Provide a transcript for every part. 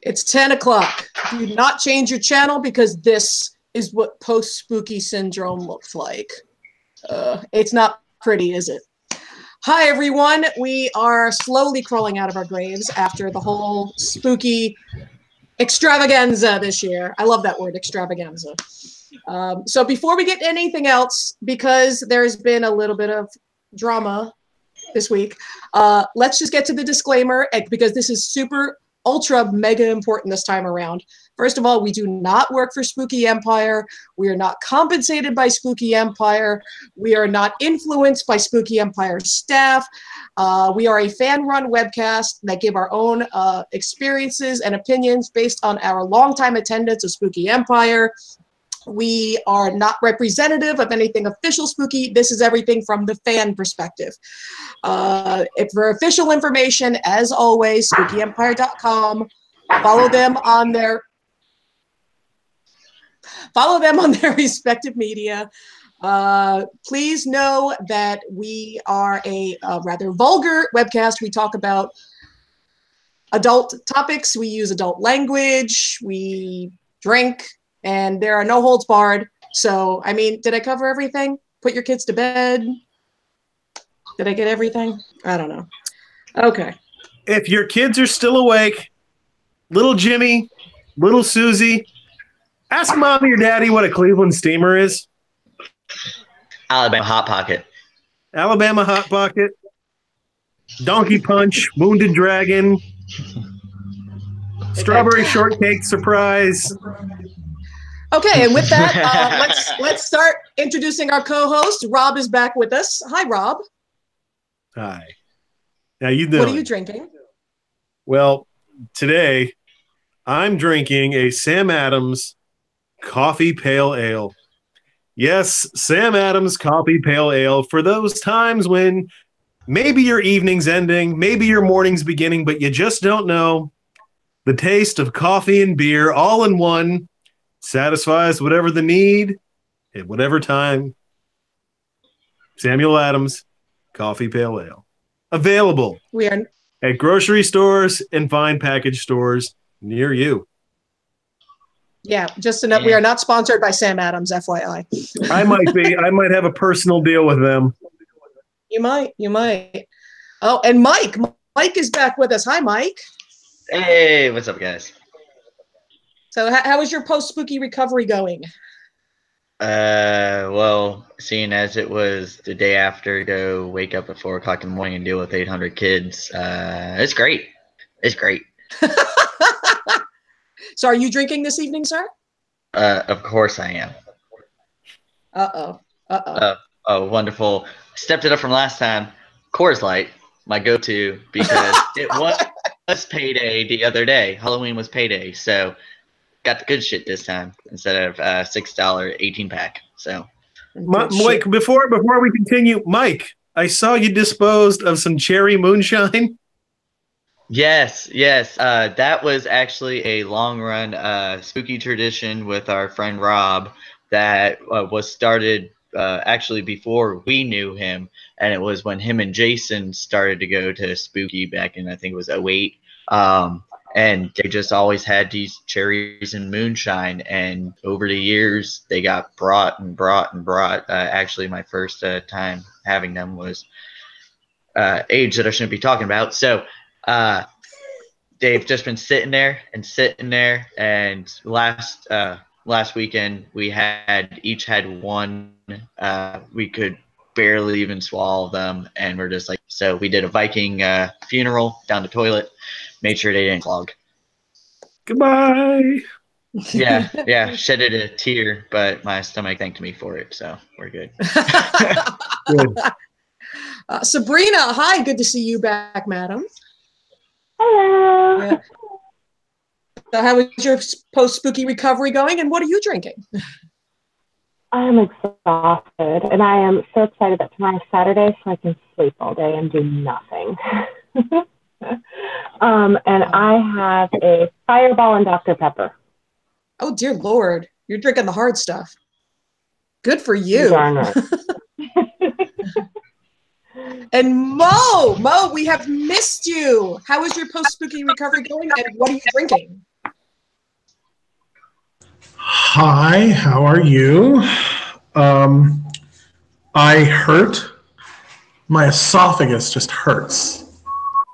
It's 10 o'clock. Do not change your channel because this is what post-spooky syndrome looks like. It's not pretty, is it? Hi, everyone. We are slowly crawling out of our graves after the whole spooky extravaganza this year. I love that word, extravaganza. So before we get to anything else, because there's been a little bit of drama this week, let's just get to the disclaimer, because this is super ultra mega important this time around. First of all, we do not work for Spooky Empire. We are not compensated by Spooky Empire. We are not influenced by Spooky Empire staff. We are a fan-run webcast that give our own experiences and opinions based on our longtime attendance of Spooky Empire. We are not representative of anything official spooky. This is everything from the fan perspective. If for official information, as always, spookyempire.com. Follow them on their respective media. Please know that we are a rather vulgar webcast. We talk about adult topics. We use adult language. We drink. And there are no holds barred. So, I mean, did I cover everything? Put your kids to bed? Did I get everything? I don't know. Okay. If your kids are still awake, little Jimmy, little Susie, ask mommy or daddy what a Cleveland steamer is. Alabama Hot Pocket. Alabama Hot Pocket. Donkey Punch, Wounded Dragon, Strawberry Shortcake Surprise. Okay, and with that, let's start introducing our co-host. Rob is back with us. Hi, Rob. Hi. How you doing? What are you drinking? Well, today I'm drinking a Sam Adams Coffee Pale Ale. Yes, Sam Adams Coffee Pale Ale for those times when maybe your evening's ending, maybe your morning's beginning, but you just don't know. The taste of coffee and beer all in one satisfies whatever the need at whatever time. Samuel Adams Coffee Pale Ale. Available at grocery stores and fine package stores near you. Yeah, just to note, we are not sponsored by Sam Adams, FYI. I might be. I might have a personal deal with them. You might. Oh, and Mike. Mike is back with us. Hi, Mike. Hey, what's up, guys? So how is your post-spooky recovery going? Well, seeing as it was the day after, go wake up at 4 o'clock in the morning and deal with 800 kids, it's great. It's great. So are you drinking this evening, sir? Of course I am. Oh, wonderful. Stepped it up from last time. Coors Light, my go-to, because it was payday the other day. Halloween was payday, so got the good shit this time instead of $6 18-pack. So, Mike, before we continue, Mike, I saw you disposed of some cherry moonshine. Yes. That was actually a long-run spooky tradition with our friend Rob that was started actually before we knew him, and it was when him and Jason started to go to spooky back in, I think it was 08. And they just always had these cherries and moonshine, and over the years they got brought. Actually, my first time having them was age that I shouldn't be talking about. So they've just been sitting there. And last weekend we each had one. We could barely even swallow them, and we're just like, so we did a Viking funeral down the toilet. Made sure they didn't clog. Goodbye. Yeah, shedded a tear, but my stomach thanked me for it, so we're good. Good. Sabrina, hi, good to see you back, madam. Hello. Yeah. So how is your post-spooky recovery going, and what are you drinking? I am exhausted, and I am so excited that tomorrow's Saturday so I can sleep all day and do nothing. And I have a Fireball and Dr. Pepper. Oh, dear Lord. You're drinking the hard stuff. Good for you. Darn it. And Mo, we have missed you. How is your post-spooky recovery going, and what are you drinking? Hi, how are you? I hurt. My esophagus just hurts.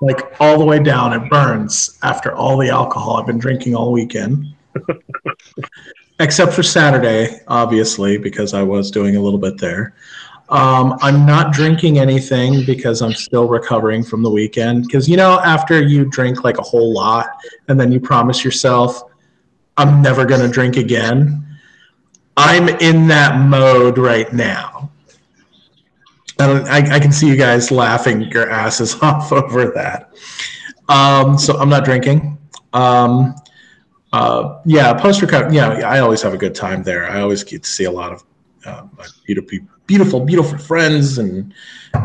Like all the way down. It burns after all the alcohol I've been drinking all weekend. Except for Saturday, obviously, because I was doing a little bit there. I'm not drinking anything because I'm still recovering from the weekend. Because, after you drink like a whole lot and then you promise yourself, I'm never going to drink again. I'm in that mode right now. I can see you guys laughing your asses off over that. So I'm not drinking. Post recovery. I always have a good time there. I always get to see a lot of my beautiful friends, and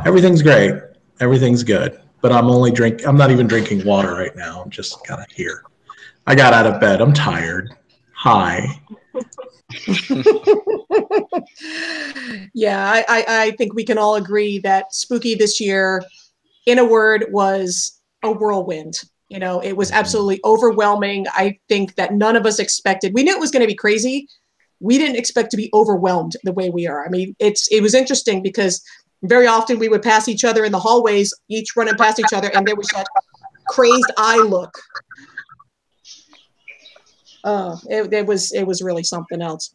everything's great. Everything's good. But I'm not even drinking water right now. I'm just kind of here. I got out of bed. I'm tired. Hi. Yeah, I think we can all agree that spooky this year, in a word, was a whirlwind. It was absolutely overwhelming. I think that none of us expected. We knew it was going to be crazy. We didn't expect to be overwhelmed the way we are. I mean, it was interesting because very often we would pass each other in the hallways, each running past each other, and there was that crazed eye look. It was really something else.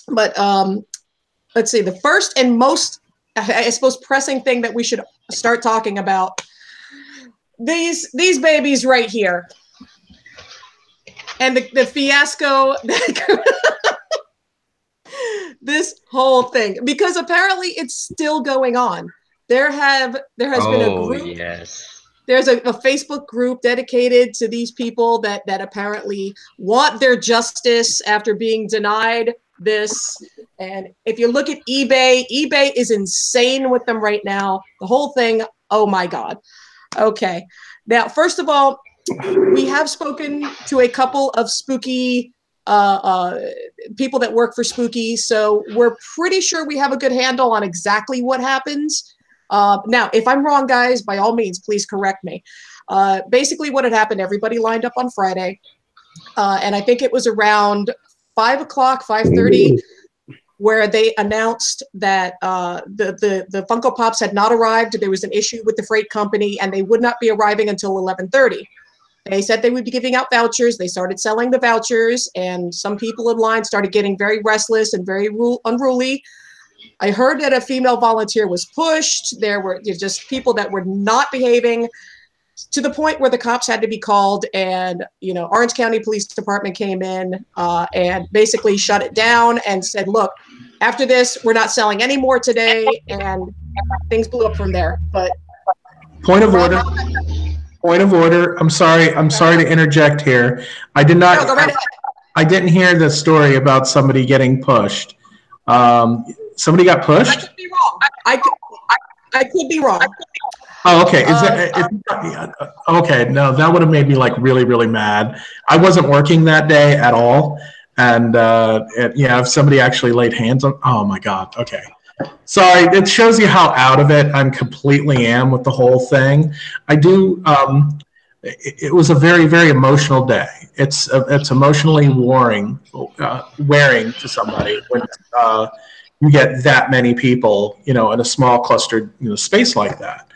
But let's see, the first and most, I suppose, pressing thing that we should start talking about, these babies right here, and the fiasco this whole thing, because apparently it's still going on. There has been a group. Yes. There's a Facebook group dedicated to these people that apparently want their justice after being denied this. And if you look at eBay is insane with them right now. The whole thing, oh my God. Okay. Now, first of all, we have spoken to a couple of spooky people that work for Spooky, so we're pretty sure we have a good handle on exactly what happens. Now, if I'm wrong, guys, by all means, please correct me. Basically, what had happened, everybody lined up on Friday, and I think it was around 5 o'clock, 5:30, where they announced that the Funko Pops had not arrived. There was an issue with the freight company, and they would not be arriving until 11:30. They said they would be giving out vouchers. They started selling the vouchers, and some people in line started getting very restless and very unruly. I heard that a female volunteer was pushed. There were just people that were not behaving, to the point where the cops had to be called, and Orange County Police Department came in and basically shut it down and said, look, after this, we're not selling any more today, and things blew up from there. But Point of order. I'm sorry to interject here. I did not. No, go right ahead. I didn't hear the story about somebody getting pushed. Somebody got pushed? I could be wrong. I could be wrong. Oh, okay. Okay, no, that would have made me like really, really mad. I wasn't working that day at all. And if somebody actually laid hands on, oh my God. Okay. Sorry, it shows you how out of it I completely am with the whole thing. I do. It was a very, very emotional day. It's emotionally wearing to somebody when you get that many people, in a small clustered space like that.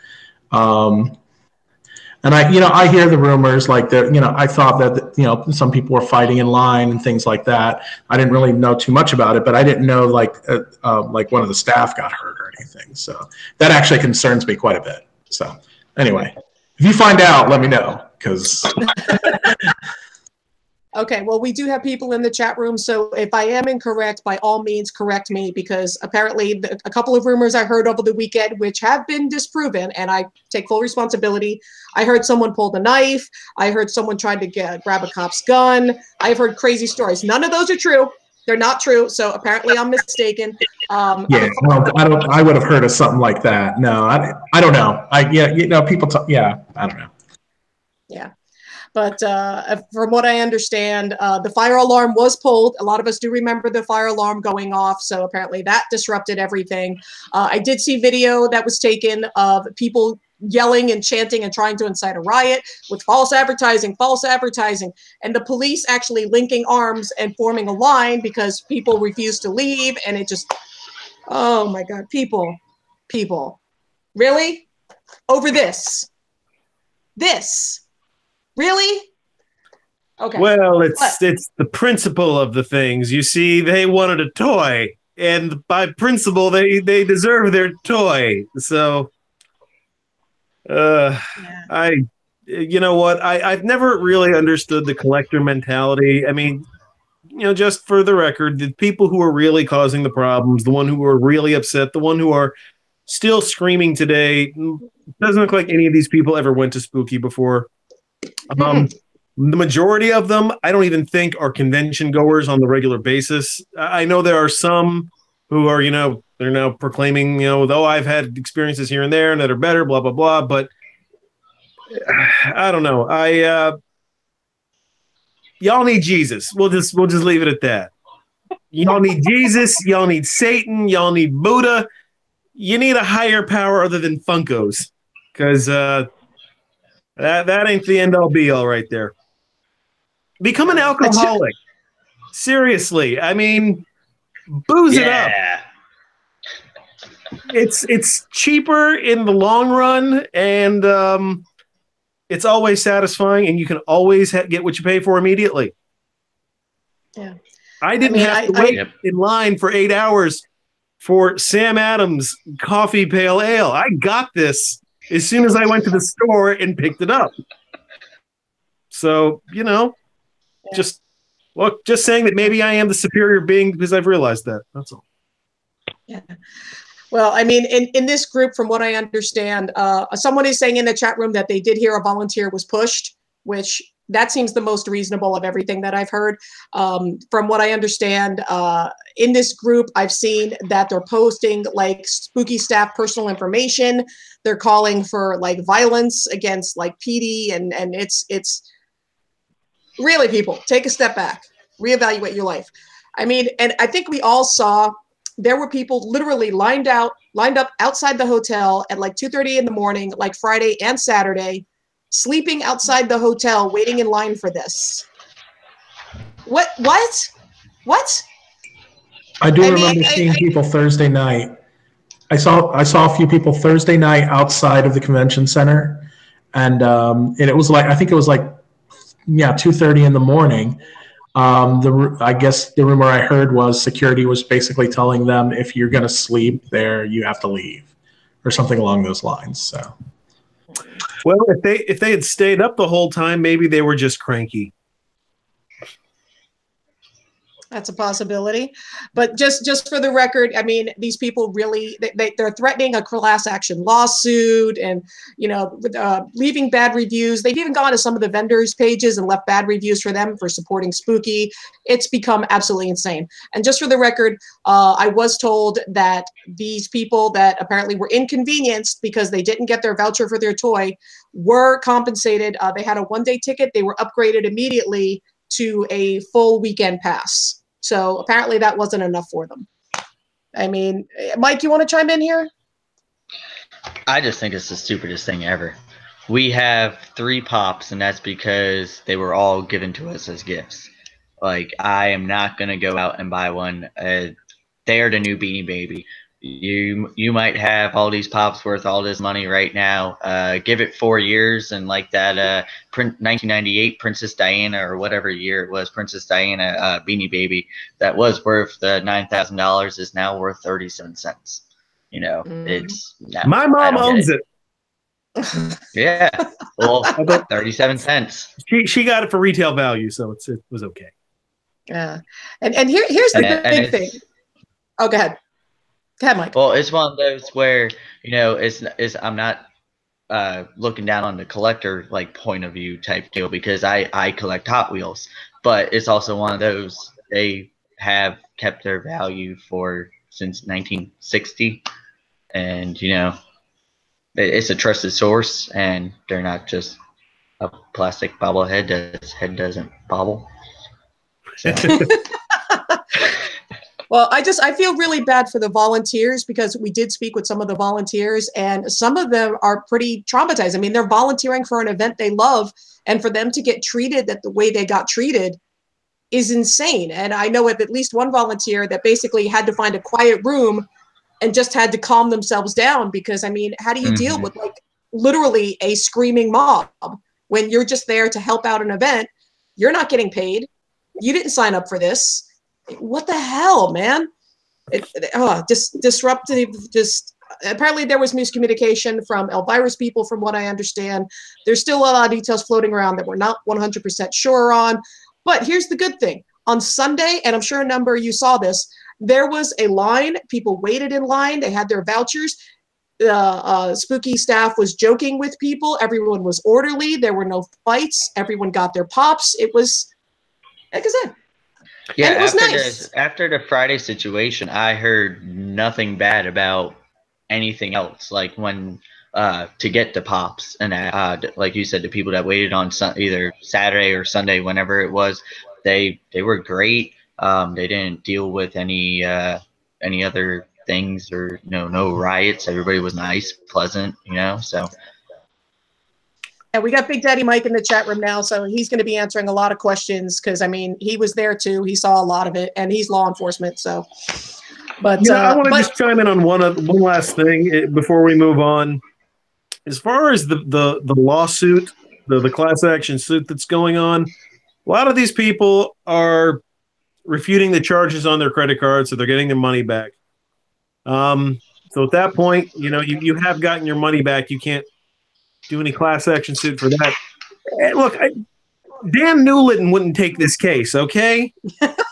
And I hear the rumors like that. I thought that some people were fighting in line and things like that. I didn't really know too much about it, but I didn't know like one of the staff got hurt or anything. So that actually concerns me quite a bit. So anyway, if you find out, let me know, because. Okay, well, we do have people in the chat room, so if I am incorrect, by all means, correct me, because apparently a couple of rumors I heard over the weekend, which have been disproven, and I take full responsibility. I heard someone pulled a knife. I heard someone tried to grab a cop's gun. I've heard crazy stories. None of those are true. They're not true, so apparently I'm mistaken. No, I would have heard of something like that. No, I don't know. People talk. Yeah, I don't know. Yeah. But from what I understand, the fire alarm was pulled. A lot of us do remember the fire alarm going off, so apparently that disrupted everything. I did see video that was taken of people yelling and chanting and trying to incite a riot with false advertising, and the police actually linking arms and forming a line because people refuse to leave. And it just, oh my God, people, really? Over this? Really? Okay. Well, it's the principle of the things. You see, they wanted a toy, and by principle, they deserve their toy. So, you know what? I've never really understood the collector mentality. I mean, just for the record, the people who are really causing the problems, the one who are really upset, the one who are still screaming today, doesn't look like any of these people ever went to Spooky before. The majority of them, I don't even think are convention goers on the regular basis. I know there are some who are, they're now proclaiming, though I've had experiences here and there and that are better, blah, blah, blah. But I don't know. Y'all need Jesus. We'll just leave it at that. Y'all need Jesus. Y'all need Satan. Y'all need Buddha. You need a higher power other than Funkos, because that ain't the end all be all right there. Become an alcoholic. Seriously. I mean, booze it up. It's cheaper in the long run, and it's always satisfying, and you can always get what you pay for immediately. Yeah. I didn't have to wait in line for 8 hours for Sam Adams Coffee Pale Ale. I got this as soon as I went to the store and picked it up. So, just saying that maybe I am the superior being because I've realized that. That's all. Yeah. Well, I mean, in this group, from what I understand, someone is saying in the chat room that they did hear a volunteer was pushed, which that seems the most reasonable of everything that I've heard. From what I understand, in this group, I've seen that they're posting like spooky staff personal information. They're calling for like violence against like PD, and it's really, people, take a step back, reevaluate your life. I mean, and I think we all saw there were people literally lined up outside the hotel at like 2:30 in the morning, like Friday and Saturday, sleeping outside the hotel, waiting in line for this. What? I remember seeing people Thursday night. I saw a few people Thursday night outside of the convention center, and it was like, I think it was like 2:30 in the morning. I guess the rumor I heard was security was basically telling them, if you're going to sleep there, you have to leave, or something along those lines. So, well, if they had stayed up the whole time, maybe they were just cranky. That's a possibility. But just for the record, I mean, these people really, they're threatening a class action lawsuit and, leaving bad reviews. They've even gone to some of the vendors' pages and left bad reviews for them for supporting Spooky. It's become absolutely insane. And just for the record, I was told that these people that apparently were inconvenienced because they didn't get their voucher for their toy were compensated. They had a one-day ticket. They were upgraded immediately to a full weekend pass. So apparently that wasn't enough for them. I mean, Mike, you want to chime in here? I just think it's the stupidest thing ever. We have 3 pops, and that's because they were all given to us as gifts. Like, I am not going to go out and buy one. They're the new Beanie Baby. You might have all these pops worth all this money right now. Give it 4 years, and like that 1998 Princess Diana, or whatever year it was, Princess Diana Beanie Baby that was worth $9,000 is now worth 37 cents. It's my mom owns it. Yeah, well, 37 cents. She got it for retail value, so it was okay. Yeah, and here's the big thing. Oh, go ahead. Go ahead, Mike. Well, it's one of those where I'm not looking down on the collector point of view type deal, because I collect Hot Wheels, but it's also one of those, they have kept their value since 1960, and it's a trusted source, and they're not just a plastic bobblehead that's head doesn't bobble. So. Well, I feel really bad for the volunteers because we did speak with some of the volunteers and some of them are pretty traumatized. I mean, they're volunteering for an event they love, and for them to get treated the way they got treated is insane. And I know of at least one volunteer that basically had to find a quiet room and just had to calm themselves down because, I mean, how do you deal with like literally a screaming mob when you're just there to help out an event? You're not getting paid. You didn't sign up for this. What the hell, man? Disruptive, apparently there was miscommunication from Elvira's people, from what I understand. There's still a lot of details floating around that we're not 100% sure on. But here's the good thing. On Sunday, and I'm sure a number of you saw this, there was a line. People waited in line. They had their vouchers. Spooky staff was joking with people. Everyone was orderly. There were no fights. Everyone got their pops. It was, like I said, yeah. it was nice. After the Friday situation, I heard nothing bad about anything else. Like when to get the pops and like you said, the people that waited on either Saturday or Sunday, whenever it was, they were great. They didn't deal with any other things or no riots. Everybody was nice, pleasant, so. And we got Big Daddy Mike in the chat room now, so he's going to be answering a lot of questions because, I mean, he was there too. He saw a lot of it, and he's law enforcement, so. But I want to just chime in on one last thing before we move on. As far as the lawsuit, the class action suit that's going on, a lot of these people are refuting the charges on their credit card, so they're getting their money back. So at that point, you have gotten your money back. You can't do any class action suit for that. And look, Dan Newlin wouldn't take this case, okay?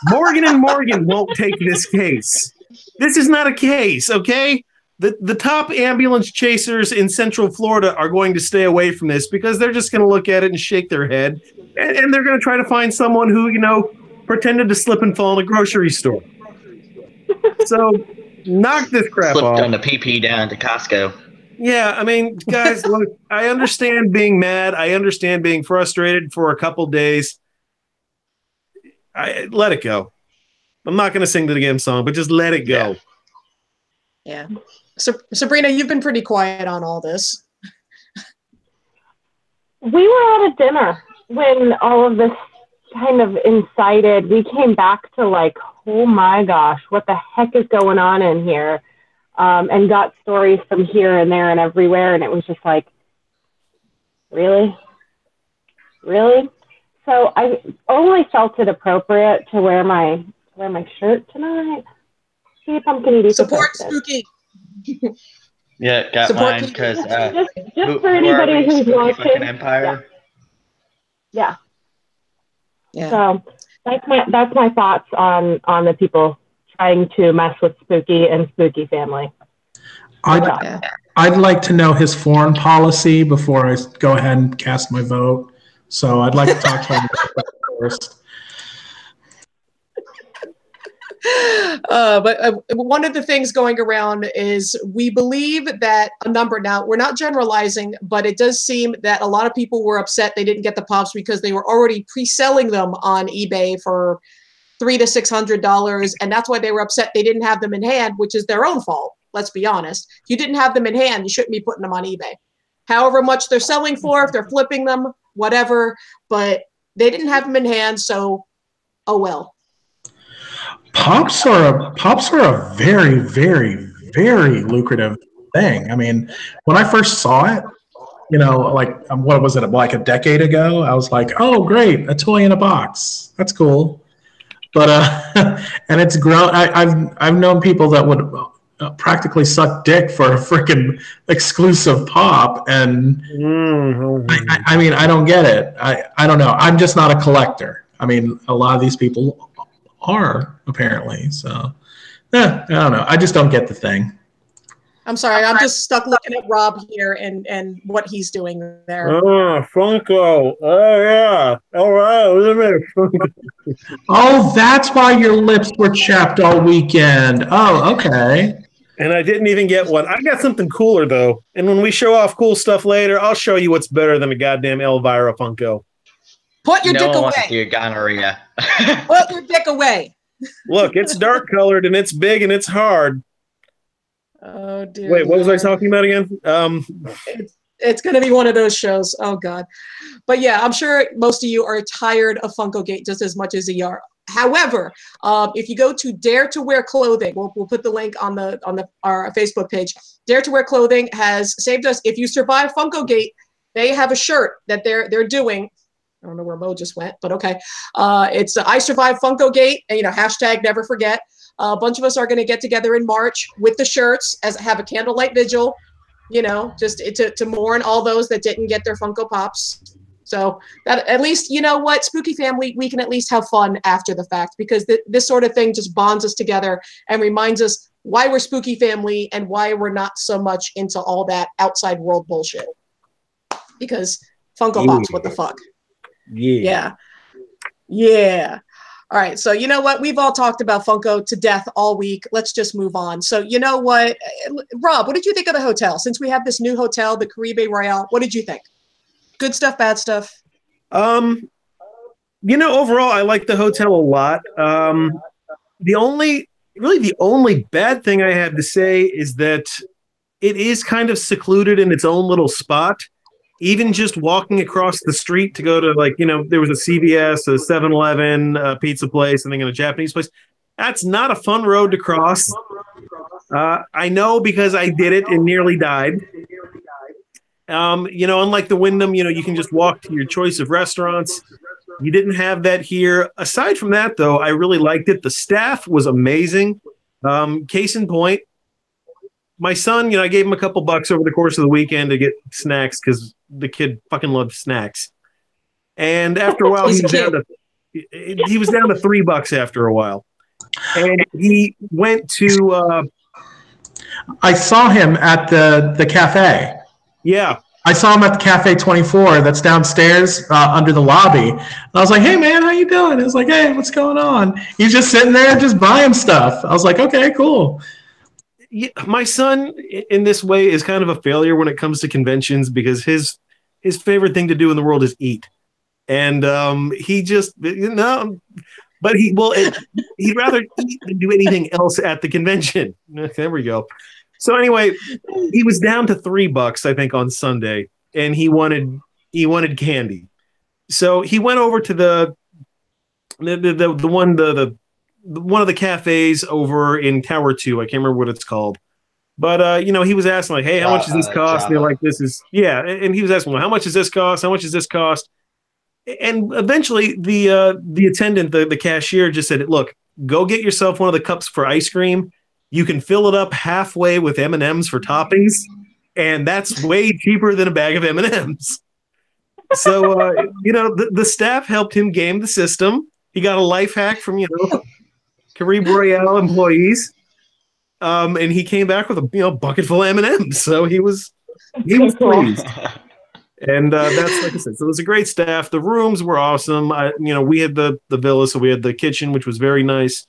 Morgan & Morgan won't take this case. This is not a case, okay? The top ambulance chasers in Central Florida are going to stay away from this because they're just going to look at it and shake their head, and they're going to try to find someone who, pretended to slip and fall in a grocery store. So knock this crap off. Slipped on the PP down to Costco. Yeah, I mean, guys, look, I understand being mad. I understand being frustrated for a couple days. Let it go. I'm not going to sing the damn song, but just let it go. Yeah. So, Sabrina, you've been pretty quiet on all this. We were at a dinner when all of this kind of incited. We came back to like, oh my gosh, what the heck is going on in here? And got stories from here and there and everywhere. And it was just like, really? So I only felt it appropriate to wear my shirt tonight. See if I'm going to support Spooky. Yeah, got support mine because just for anybody who's watching. Empire. Yeah. So that's my thoughts on the people trying to mess with Spooky and Spooky family. I'd like to know his foreign policy before I go ahead and cast my vote. So I'd like to talk to him first. But one of the things going around is we believe that a number, now we're not generalizing, but it does seem that a lot of people were upset they didn't get the pops because they were already pre-selling them on eBay for $300 to $600, and that's why they were upset they didn't have them in hand, which is their own fault. Let's be honest. If you didn't have them in hand, you shouldn't be putting them on eBay. However much they're selling for, if they're flipping them, whatever, but they didn't have them in hand, so oh well. Pops are a very, very, very lucrative thing. I mean, when I first saw it, like what was it, like a decade ago? I was like, oh great, a toy in a box. That's cool. But and it's grown. I've known people that would practically suck dick for a freaking exclusive pop, and I mean, I don't get it. I don't know. I'm just not a collector. I mean, a lot of these people are apparently. So, I don't know. I just don't get the thing. I'm sorry. I'm just stuck looking at Rob here and what he's doing there. Oh, Funko. Oh, yeah. All right. Wait a minute. Funko. Oh, that's why your lips were chapped all weekend. Oh, okay. And I didn't even get one. I got something cooler, though. And when we show off cool stuff later, I'll show you what's better than a goddamn Elvira Funko. Put your dick away. Your gonorrhea. Put your dick away. Look, it's dark colored and it's big and it's hard. Oh dear. Wait, what was I Lord. talking about again? It's going to be one of those shows. Oh God. But yeah, I'm sure most of you are tired of Funko Gate just as much as we are. However, if you go to Dare to Wear Clothing, we'll put the link on our Facebook page. Dare to Wear Clothing has saved us. If you survive Funko Gate, they have a shirt that they're doing. I don't know where Mo just went, but okay. It's I survived Funko Gate, and hashtag never forget. A bunch of us are going to get together in March with the shirts as have a candlelight vigil, just to mourn all those that didn't get their Funko Pops. So that at least, what, Spooky Family, we can at least have fun after the fact, because this sort of thing just bonds us together and reminds us why we're Spooky Family and why we're not so much into all that outside world bullshit. Because Funko Pops, what the fuck? Yeah. All right, so you know what? We've all talked about Funko to death all week. Let's just move on. So you know what? Rob, what did you think of the hotel? Since we have this new hotel, the Caribe Royale, what did you think? Good stuff, bad stuff? Overall, I like the hotel a lot. The only bad thing I have to say is that it is kind of secluded in its own little spot. Even just walking across the street to go to, there was a CVS, a 7-Eleven, a pizza place, and then a Japanese place. That's not a fun road to cross. I know because I did it and nearly died. Unlike the Wyndham, you can just walk to your choice of restaurants. You didn't have that here. Aside from that, though, I really liked it. The staff was amazing. Case in point, my son, I gave him a couple bucks over the course of the weekend to get snacks because the kid fucking loved snacks. And after a while, he was down to $3 after a while. And he went to. I saw him at the cafe. Yeah. I saw him at the Cafe 24 that's downstairs under the lobby. And I was like, hey, man, how you doing? He was like, hey, what's going on? He's just sitting there just buying stuff. I was like, okay, cool. Yeah, my son, in this way, is kind of a failure when it comes to conventions because his favorite thing to do in the world is eat. And he just, he'd rather eat than do anything else at the convention. There we go. So anyway, he was down to $3, I think, on Sunday, and he wanted candy. So he went over to the one of the cafes over in Tower 2. I can't remember what it's called. But, he was asking, like, hey, how much does this cost? And they're like, and he was asking, well, how much does this cost? How much does this cost? And eventually the attendant, the cashier, just said, look, go get yourself one of the cups for ice cream. You can fill it up halfway with M&Ms for toppings, and that's way cheaper than a bag of M&Ms. So, the staff helped him game the system. He got a life hack from, Caribe Royale employees, and he came back with a bucket full of M&Ms. So he was pleased. And that's, like I said, so it was a great staff. The rooms were awesome. We had the villa, so we had the kitchen, which was very nice.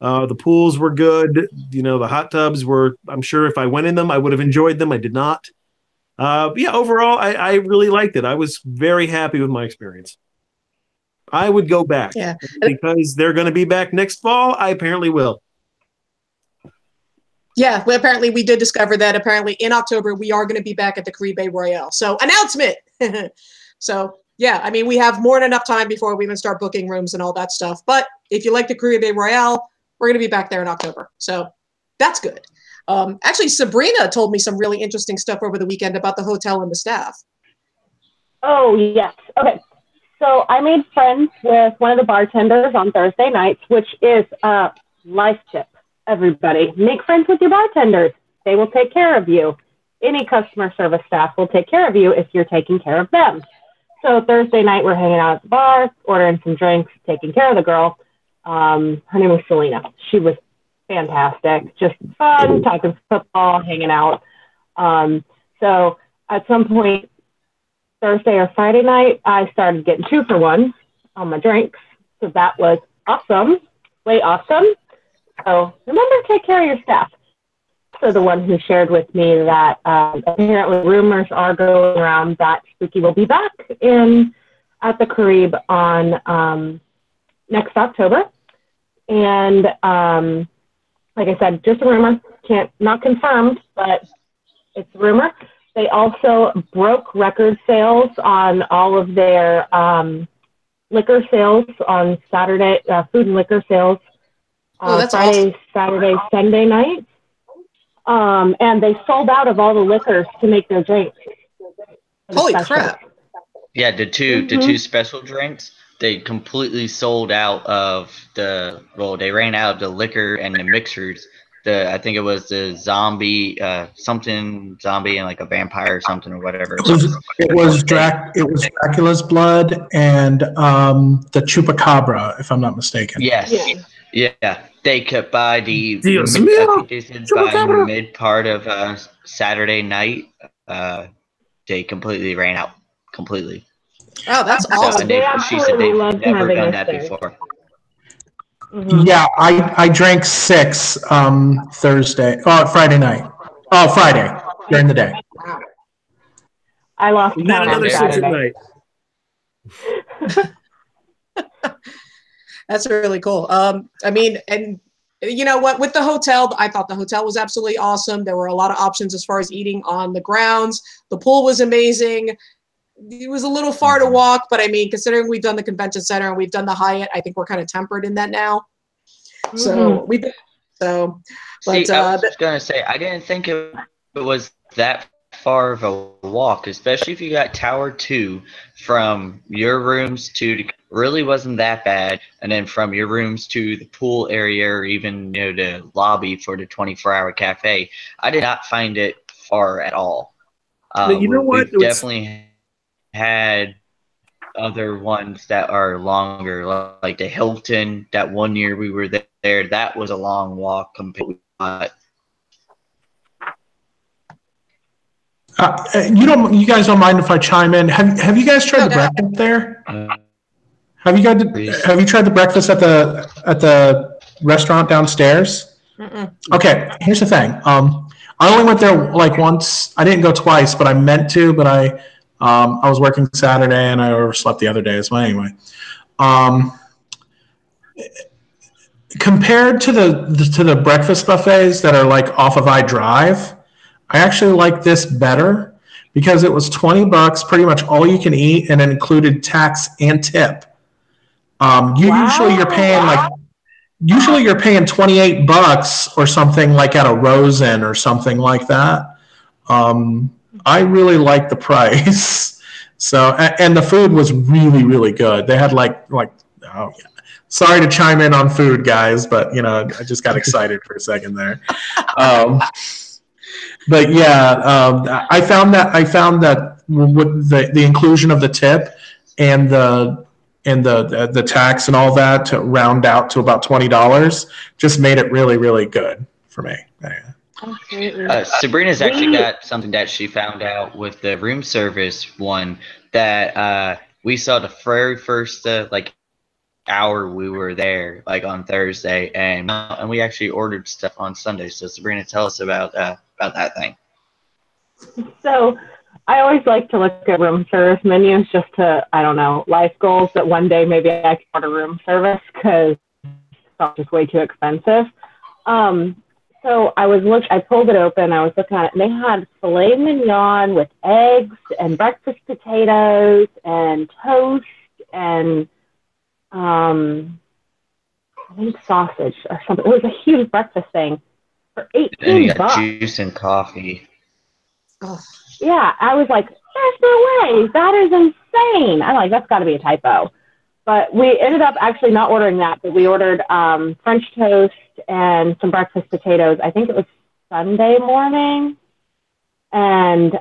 The pools were good. The hot tubs were, I'm sure if I went in them, I would have enjoyed them. I did not. Overall, I really liked it. I was very happy with my experience. I would go back because they're going to be back next fall. I apparently will. Yeah, well, apparently we did discover that apparently in October, we are going to be back at the Caribe Royale. So announcement. So yeah, I mean, we have more than enough time before we even start booking rooms and all that stuff. But if you like the Caribe Royale, we're going to be back there in October. So that's good. Actually, Sabrina told me some really interesting stuff over the weekend about the hotel and the staff. Oh, yes. Okay. So I made friends with one of the bartenders on Thursday nights, which is a life tip, everybody. Make friends with your bartenders. They will take care of you. Any customer service staff will take care of you if you're taking care of them. So Thursday night, we're hanging out at the bar, ordering some drinks, taking care of the girl. Her name was Selena. She was fantastic, just fun, talking football, hanging out. So at some point, Thursday or Friday night, I started getting 2-for-1 on my drinks. So that was awesome, way awesome. So remember to take care of your staff. So the one who shared with me that apparently rumors are going around that Spooky will be back at the Caribe on next October. And like I said, just a rumor, not confirmed, but it's a rumor. They also broke record sales on all of their liquor sales on Saturday, food and liquor sales. That's Friday, awesome. Saturday, Sunday night. And they sold out of all the liquors to make their drinks. Holy crap. Yeah, the two special drinks, they completely sold out of they ran out of the liquor and the mixers. I think it was the zombie, zombie and like a vampire or something or whatever. It was Dracula's blood and the chupacabra, if I'm not mistaken. Yes. Yeah. They could buy the mid part of Saturday night. They completely ran out completely. Oh, that's awesome. She said they've never done that before. Mm-hmm. Yeah, I drank 6 Friday night. Oh, Friday during the day. I lost Then another 6 at night. That's really cool. I mean, and you know what? With the hotel, I thought the hotel was absolutely awesome. There were a lot of options as far as eating on the grounds. The pool was amazing. It was a little far to walk, but I mean, considering we've done the convention center and we've done the Hyatt, I think we're kind of tempered in that now. So I was gonna say, I didn't think it was that far of a walk, especially if you got Tower 2 from your rooms to really wasn't that bad, and then from your rooms to the pool area or even the lobby for the 24-hour cafe, I did not find it far at all. But you know what? We definitely had other ones that are longer, like the Hilton. That one year we were there, that was a long walk compared to you guys don't mind if I chime in? Have you guys tried the breakfast there? Have you tried the breakfast at the restaurant downstairs? Okay, here's the thing. I only went there like once. I didn't go twice, but I meant to. But I was working Saturday and I overslept the other days. Well, anyway, compared to the breakfast buffets that are like off of I Drive, I actually like this better because it was $20, pretty much all you can eat, and it included tax and tip. Usually you're paying $28 or something like at a Rosen or something like that. I really like the price. So, and the food was really, really good. They had sorry to chime in on food, guys, but I just got excited for a second there. But yeah, I found that with the inclusion of the tip and the tax and all that to round out to about $20 just made it really, really good for me. Sabrina's actually got something that she found out with the room service one that we saw the very first hour we were there, like on Thursday, and we actually ordered stuff on Sunday. So Sabrina, tell us about that thing. So I always like to look at room service menus just to, I don't know, life goals that one day maybe I can order room service because it's just way too expensive. So I pulled it open, I was looking at it, and they had filet mignon with eggs and breakfast potatoes and toast and I think sausage or something. It was a huge breakfast thing for $18. And you got juice and coffee. Oh. Yeah, I was like, there's no way. That is insane. I'm like, that's got to be a typo. But we ended up actually not ordering that, but we ordered French toast and some breakfast potatoes. I think it was Sunday morning. And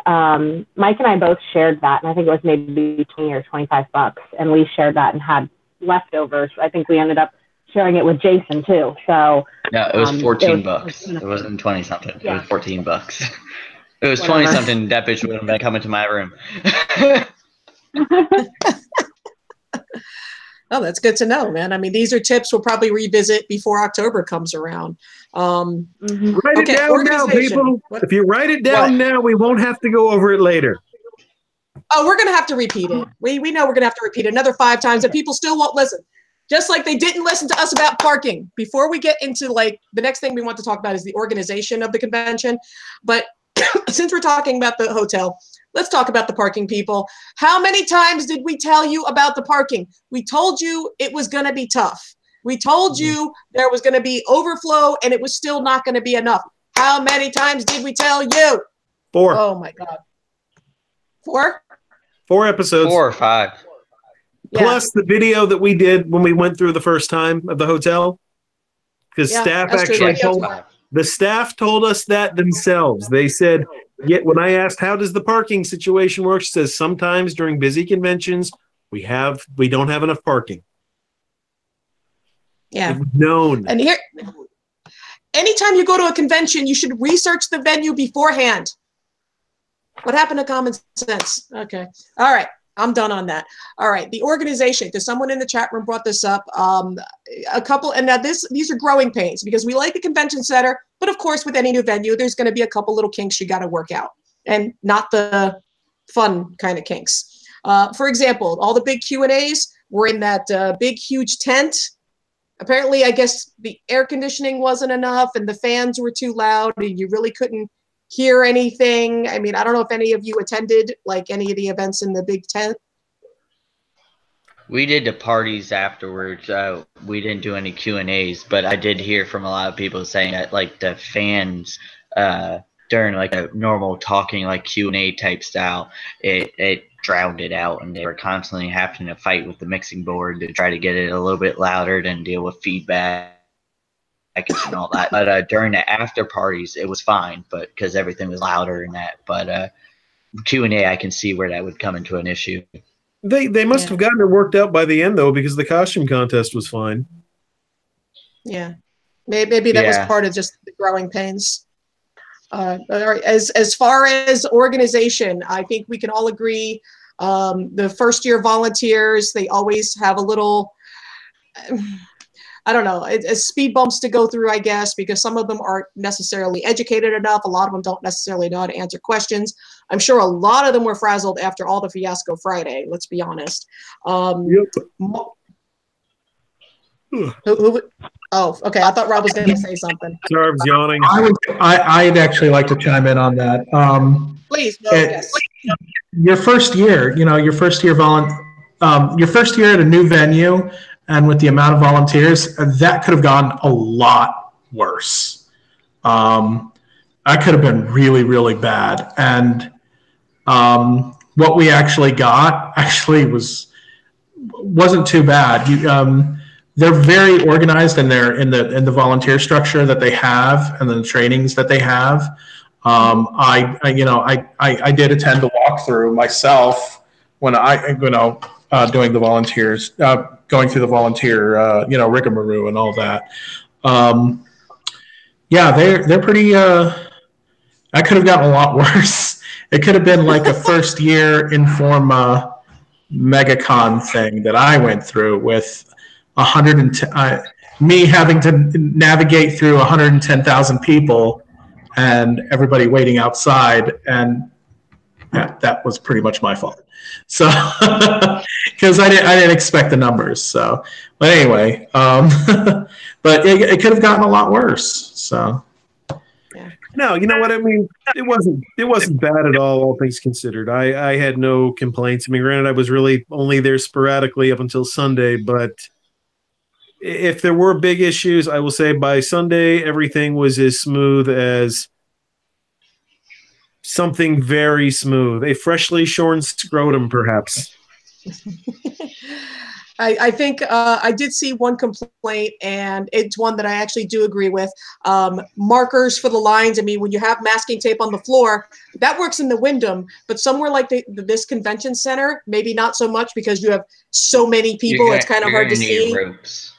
Mike and I both shared that, and I think it was maybe $20 or $25. And we shared that and had leftovers. I think we ended up sharing it with Jason too. So no, it was $14. It wasn't 20 something. Yeah. It was $14. It was 20 something. That bitch would have been coming to my room. Oh, that's good to know, man. I mean, these are tips we'll probably revisit before October comes around. Write it down now, people. If you write it down now, we won't have to go over it later. Oh, we're going to have to repeat it. We know we're going to have to repeat it another 5 times, and people still won't listen. Just like they didn't listen to us about parking. Before we get into like the next thing we want to talk about is the organization of the convention. But since we're talking about the hotel, let's talk about the parking, people. How many times did we tell you about the parking? We told you it was going to be tough. We told you there was going to be overflow and it was still not going to be enough. How many times did we tell you? 4. Oh my God. 4? 4 episodes. 4 or 5. Plus the video that we did when we went through the first time of the hotel. Because staff actually told the staff told us that themselves. They said, yet when I asked how does the parking situation work, she says sometimes during busy conventions we don't have enough parking. Yeah. It was known. And here, anytime you go to a convention, you should research the venue beforehand. What happened to common sense? Okay. All right. I'm done on that. All right. The organization, because someone in the chat room brought this up. A couple, and now these are growing pains because we like the convention center, but of course, with any new venue, there's going to be a couple little kinks you got to work out, and not the fun kind of kinks. For example, all the big Q&As were in that big, huge tent. Apparently, I guess the air conditioning wasn't enough and the fans were too loud and you really couldn't hear anything. I mean, I don't know if any of you attended like any of the events in the big tent. We did the parties afterwards. We didn't do any Q&As, but I did hear from a lot of people saying that like the fans during like a normal talking like Q&A type style, it drowned it out, and they were constantly having to fight with the mixing board to try to get it a little bit louder and deal with feedback and all that. But during the after parties, it was fine, but because everything was louder and that. But Q&A, I can see where that would come into an issue. They must have gotten it worked out by the end though, because the costume contest was fine. Yeah, maybe that was part of just the growing pains. All right. As far as organization, I think we can all agree. The first year volunteers, they always have a little. I don't know, it's speed bumps to go through, I guess, because some of them aren't necessarily educated enough. A lot of them don't necessarily know how to answer questions. I'm sure a lot of them were frazzled after all the fiasco Friday, let's be honest. Yep. Oh, okay. I thought Rob was going to say something. Sorry, I was yawning. I'd actually like to chime in on that. Please, no, yes. Your first year, your first year at a new venue, and with the amount of volunteers, that could have gone a lot worse. That could have been really, really bad. And what we actually got wasn't too bad. They're very organized in the volunteer structure that they have and the trainings that they have. I did attend the walkthrough myself when doing the volunteers, going through the volunteer, rigmarole and all that. They're pretty. That could have gotten a lot worse. It could have been like a first year Informa MegaCon thing that I went through with 110. Me having to navigate through 110,000 people and everybody waiting outside, and that was pretty much my fault. So, because I didn't expect the numbers. So, but anyway, but it could have gotten a lot worse. So, no, you know what I mean. It wasn't bad at all things considered. I had no complaints. I mean, granted, I was really only there sporadically up until Sunday, but if there were big issues, I will say by Sunday everything was as smooth as something very smooth. A freshly shorn scrotum, perhaps. I think I did see one complaint, and it's one that I actually do agree with. Markers for the lines. I mean, when you have masking tape on the floor, that works in the Wyndham, but somewhere like this convention center, maybe not so much because you have so many people. It's kind of hard to see. Ropes.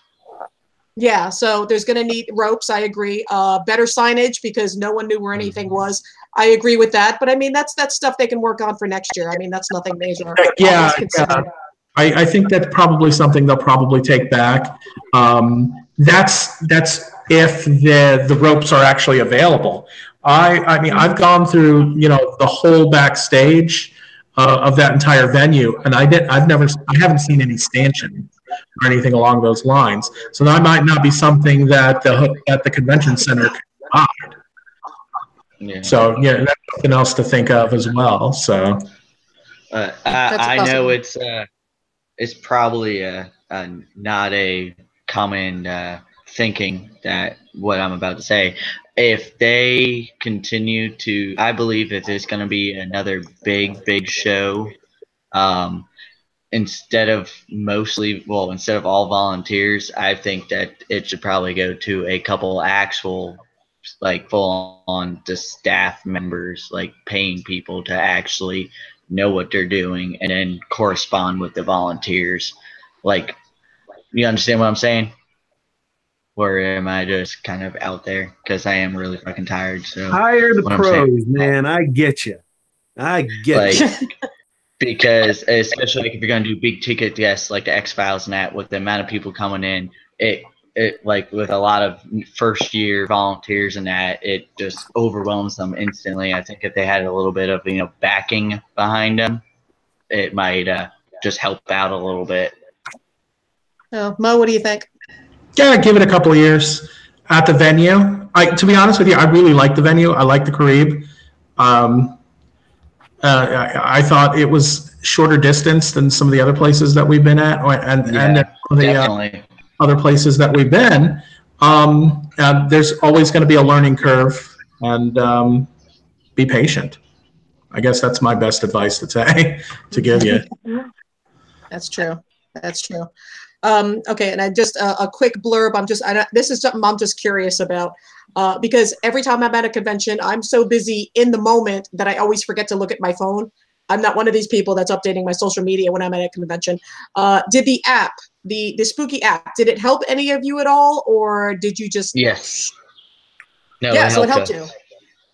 Yeah, so there's going to need ropes. I agree. Better signage because no one knew where anything was. I agree with that. But I mean, that's stuff they can work on for next year. I mean, that's nothing major. Yeah. I think that's probably something they'll probably take back. That's if the ropes are actually available. I mean, I've gone through the whole backstage of that entire venue, and I haven't seen any stanchions. or anything along those lines. So that might not be something that the convention center can provide. Yeah. So yeah, that's something else to think of as well. So I know it's probably not a common thinking that what I'm about to say. If they continue to, I believe that there's going to be another big show. Instead of all volunteers, I think that it should probably go to a couple actual, like, full on just staff members, like paying people to actually know what they're doing and then correspond with the volunteers. Like, you understand what I'm saying? Or am I just kind of out there? Because I am really fucking tired. So hire the pros, man. I get you. Because especially like if you're gonna do big ticket guests like the X-Files and that, with the amount of people coming in, it like with a lot of first year volunteers and that, it just overwhelms them instantly. I think if they had a little bit of backing behind them, it might just help out a little bit. Oh, Mo, what do you think? yeah, give it a couple of years at the venue. To be honest with you, I really like the venue. I like the Carib. I thought it was shorter distance than some of the other places that we've been at, and the other places that we've been. There's always going to be a learning curve, and be patient. I guess that's my best advice to give you. That's true. That's true. Okay, and I just a quick blurb. This is something I'm just curious about. Because every time I'm at a convention, I'm so busy in the moment that I always forget to look at my phone. I'm not one of these people that's updating my social media when I'm at a convention. Did the app, the Spooky app, did it help any of you at all, or did you just? Yes. No. Yeah, so it helped you.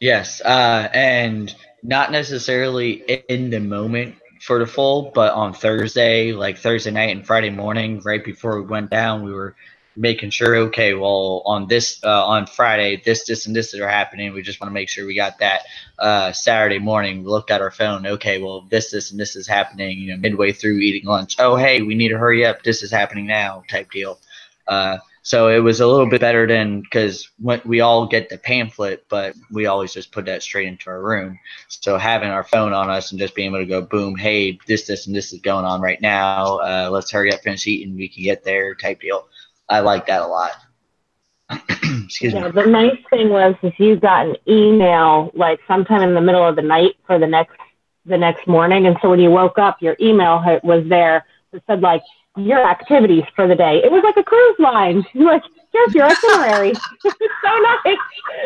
Yes, and not necessarily in the moment for the full, but on Thursday night and Friday morning, right before we went down, we were making sure, okay, well, on Friday, this and this are happening. We just want to make sure we got that. Saturday morning, we looked at our phone. Okay, well, this and this is happening. Midway through eating lunch. Oh, hey, we need to hurry up. This is happening now, type deal. So it was a little bit better than, because we all get the pamphlet, but we always just put that straight into our room. So having our phone on us and just being able to go, boom, hey, this and this is going on right now. Let's hurry up, finish eating. We can get there, type deal. I like that a lot. Excuse me. The nice thing was if you got an email like sometime in the middle of the night for the next morning, and so when you woke up, your email was there. It said like your activities for the day. It was like a cruise line. You're like, here's your itinerary. It's so nice.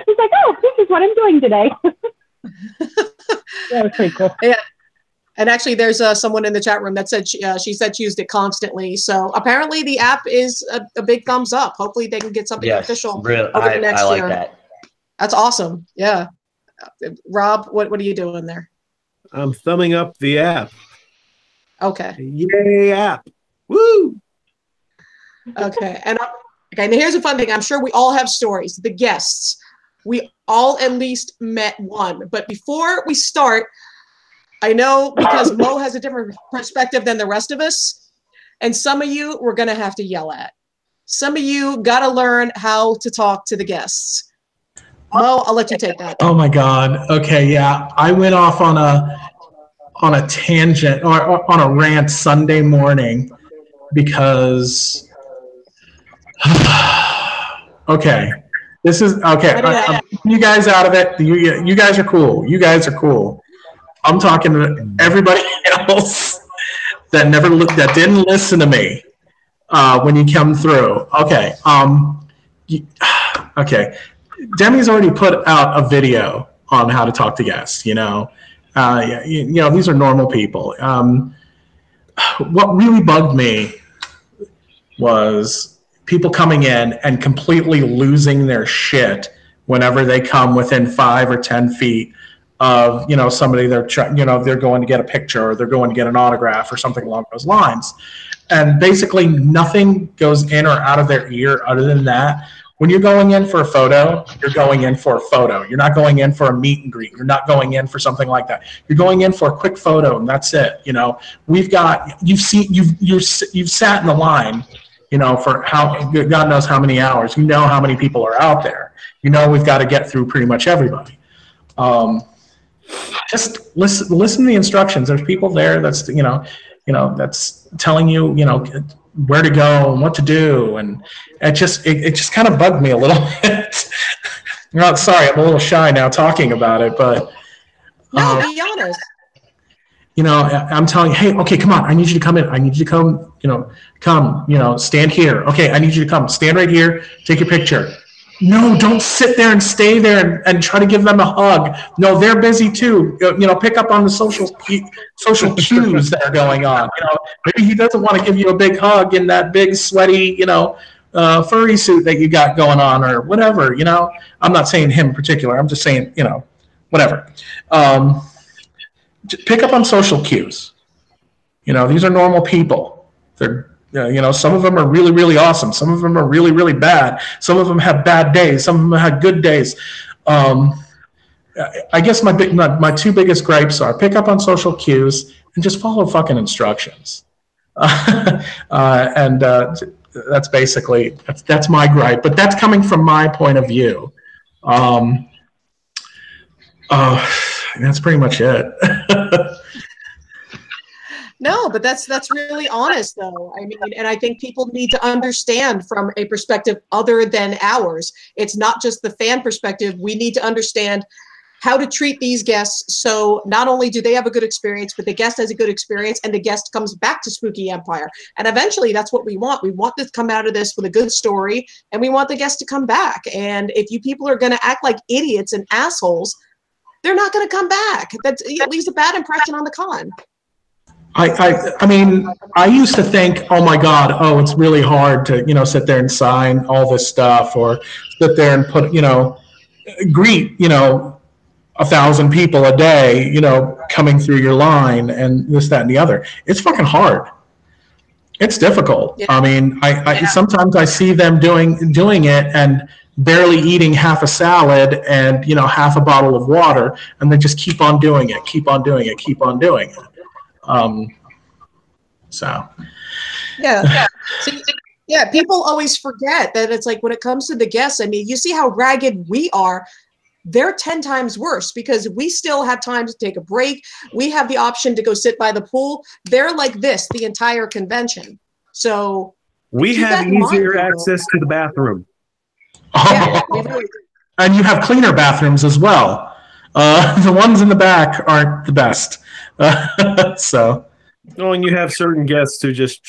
It's like, oh, this is what I'm doing today. That was pretty cool. Yeah. And actually, there's someone in the chat room that said she said she used it constantly. So apparently, the app is a big thumbs up. Hopefully, they can get something official over the next year. I like that. That's awesome. Yeah. Rob, what are you doing there? I'm thumbing up the app. Okay. Yay, app. Woo! Okay. And here's a fun thing. I'm sure we all have stories. The guests, we all at least met one. But before we start, I know because Mo has a different perspective than the rest of us, and some of you we're going to have to yell at. Some of you got to learn how to talk to the guests. Mo, I'll let you take that. Oh my God. Okay, yeah. I went off on a tangent or on a rant Sunday morning because okay. This is okay. I'm you guys out of it. You guys are cool. You guys are cool. I'm talking to everybody else that didn't listen to me when you come through. Okay. Okay. Demi's already put out a video on how to talk to guests. These are normal people. What really bugged me was people coming in and completely losing their shit whenever they come within 5 or 10 feet of somebody they're going to get a picture or they're going to get an autograph or something along those lines, and basically nothing goes in or out of their ear other than that, When you're going in for a photo, you're going in for a photo. You're not going in for a meet and greet. You're not going in for something like that. You're going in for a quick photo, and that's it. You know, you've sat in the line, you know, for God knows how many hours. You know how many people are out there. You know we've got to get through pretty much everybody. Just listen to the instructions. There's people there that's that's telling you, you know, where to go and what to do, and it just kind of bugged me a little bit. No, sorry, I'm a little shy now talking about it, but no, be honest. You know, I'm telling you, hey, okay, come on, I need you to come in. I need you to come, stand here. Okay, I need you to come, stand right here, take your picture. No, don't sit there and stay there and try to give them a hug. No, they're busy too. You know, pick up on the social cues that are going on. You know, maybe he doesn't want to give you a big hug in that big sweaty, furry suit that you got going on or whatever. You know, I'm not saying him in particular. I'm just saying, whatever. Pick up on social cues. You know, these are normal people. They're some of them are really, really awesome. Some of them are really, really bad. Some of them have bad days. Some of them have good days. I guess my two biggest gripes are pick up on social cues and just follow fucking instructions. That's basically that's my gripe. But that's coming from my point of view. That's pretty much it. No, but that's really honest, though. I mean, and I think people need to understand from a perspective other than ours. It's not just the fan perspective. We need to understand how to treat these guests so not only do they have a good experience, but the guest has a good experience and the guest comes back to Spooky Empire. And eventually that's what we want. We want to come out of this with a good story, and we want the guest to come back. And if you people are going to act like idiots and assholes, they're not going to come back. That leaves a bad impression on the con. I mean, I used to think, oh my God, it's really hard to, sit there and sign all this stuff or sit there and put, greet, 1,000 people a day, coming through your line and this, that, and the other. It's fucking hard. It's difficult. Yeah. I mean, I sometimes I see them doing it and barely eating half a salad and, half a bottle of water, and they just keep on doing it, keep on doing it, keep on doing it. Yeah. See, yeah, people always forget that it's like when it comes to the guests, I mean, you see how ragged we are. They're 10 times worse because we still have time to take a break. We have the option to go sit by the pool. They're like this the entire convention. So we have easier access to the bathroom. Yeah, and you have cleaner bathrooms as well. The ones in the back aren't the best. So. Oh, and you have certain guests who just,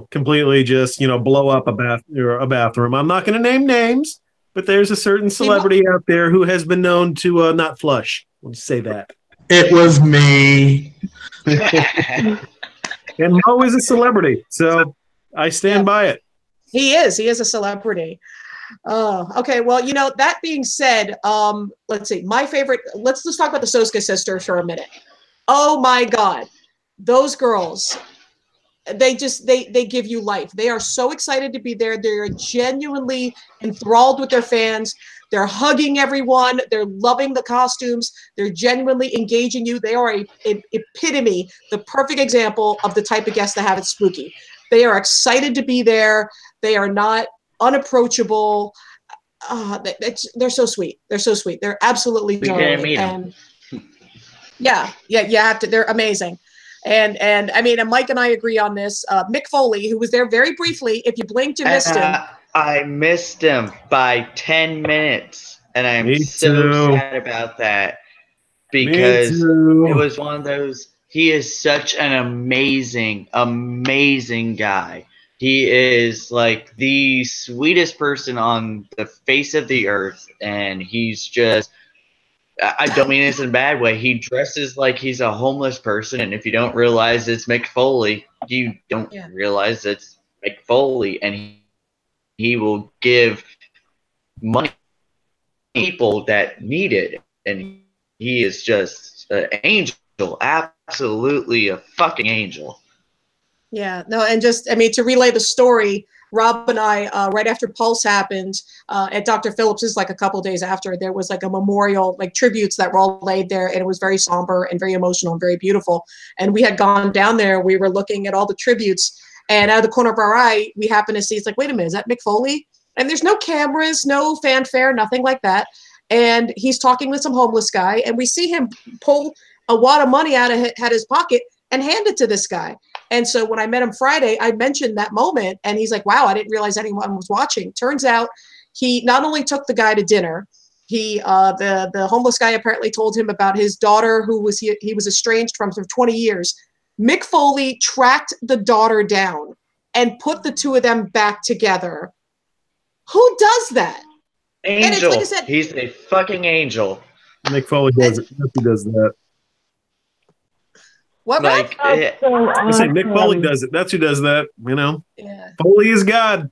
completely just, blow up a bathroom. I'm not going to name names, but there's a certain celebrity out there who has been known to not flush. We'll just say that. It was me. And Mo is a celebrity, so I stand by it. He is a celebrity. Okay. Well, that being said, let's see. My favorite. Let's talk about the Soska sisters for a minute. Oh my God, those girls! They give you life. They are so excited to be there. They're genuinely enthralled with their fans. They're hugging everyone. They're loving the costumes. They're genuinely engaging you. They are an epitome, the perfect example of the type of guests to have at Spooky. They are excited to be there. They are not unapproachable. They're so sweet. They're so sweet. They're absolutely darling. And yeah, you have to. They're amazing. And I mean, and Mike and I agree on this. Mick Foley, who was there very briefly, if you blinked, you missed him. I missed him by 10 minutes, and I'm so sad about that because it was one of those. He is such an amazing, amazing guy. He is like the sweetest person on the face of the earth, and he's just. I don't mean this in a bad way. He dresses like he's a homeless person, and if you don't realize it's Mick Foley, you don't realize it's Mick Foley, and he will give money to people that need it, and he is just an angel, absolutely a fucking angel. Yeah, no, and just, I mean, to relay the story, Rob and I, right after Pulse happened, at Dr. Phillips's, like a couple days after, there was like a memorial, like tributes that were all laid there, and it was very somber and very emotional and very beautiful. And we had gone down there, we were looking at all the tributes, and out of the corner of our eye, we happened to see, it's like, wait a minute, is that Mick Foley? And there's no cameras, no fanfare, nothing like that. And he's talking with some homeless guy, and we see him pull a wad of money out of his pocket and hand it to this guy. And so when I met him Friday, I mentioned that moment, and he's like, wow, I didn't realize anyone was watching. Turns out he not only took the guy to dinner, the homeless guy apparently told him about his daughter who he was estranged from for 20 years. Mick Foley tracked the daughter down and put the two of them back together. Who does that? Angel. Like I said, he's a fucking angel. Mick Foley does it. He does that. What? Like, I say Mick Foley does it. That's who does that. You know. Yeah. Foley is God.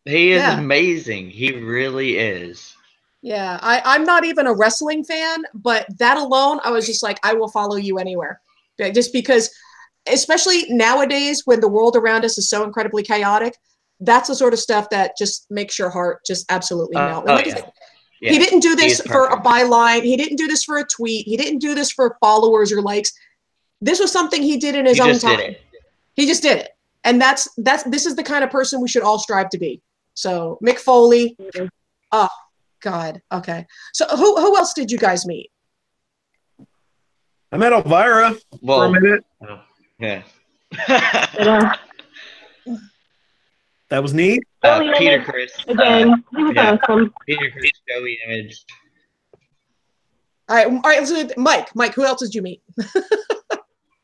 He is amazing. He really is. Yeah, I'm not even a wrestling fan, but that alone, I was just like, I will follow you anywhere. Just because, especially nowadays when the world around us is so incredibly chaotic, that's the sort of stuff that just makes your heart just absolutely melt. He didn't do this for a byline. He didn't do this for a tweet. He didn't do this for followers or likes. This was something he did in his own time. He just did it. And this is the kind of person we should all strive to be. So Mick Foley. Oh God. Okay. So who else did you guys meet? I met Elvira for a minute. Yeah. That was neat. Peter Chris. Again, he was awesome. Peter Chris, Joey Image. All right. So Mike, who else did you meet?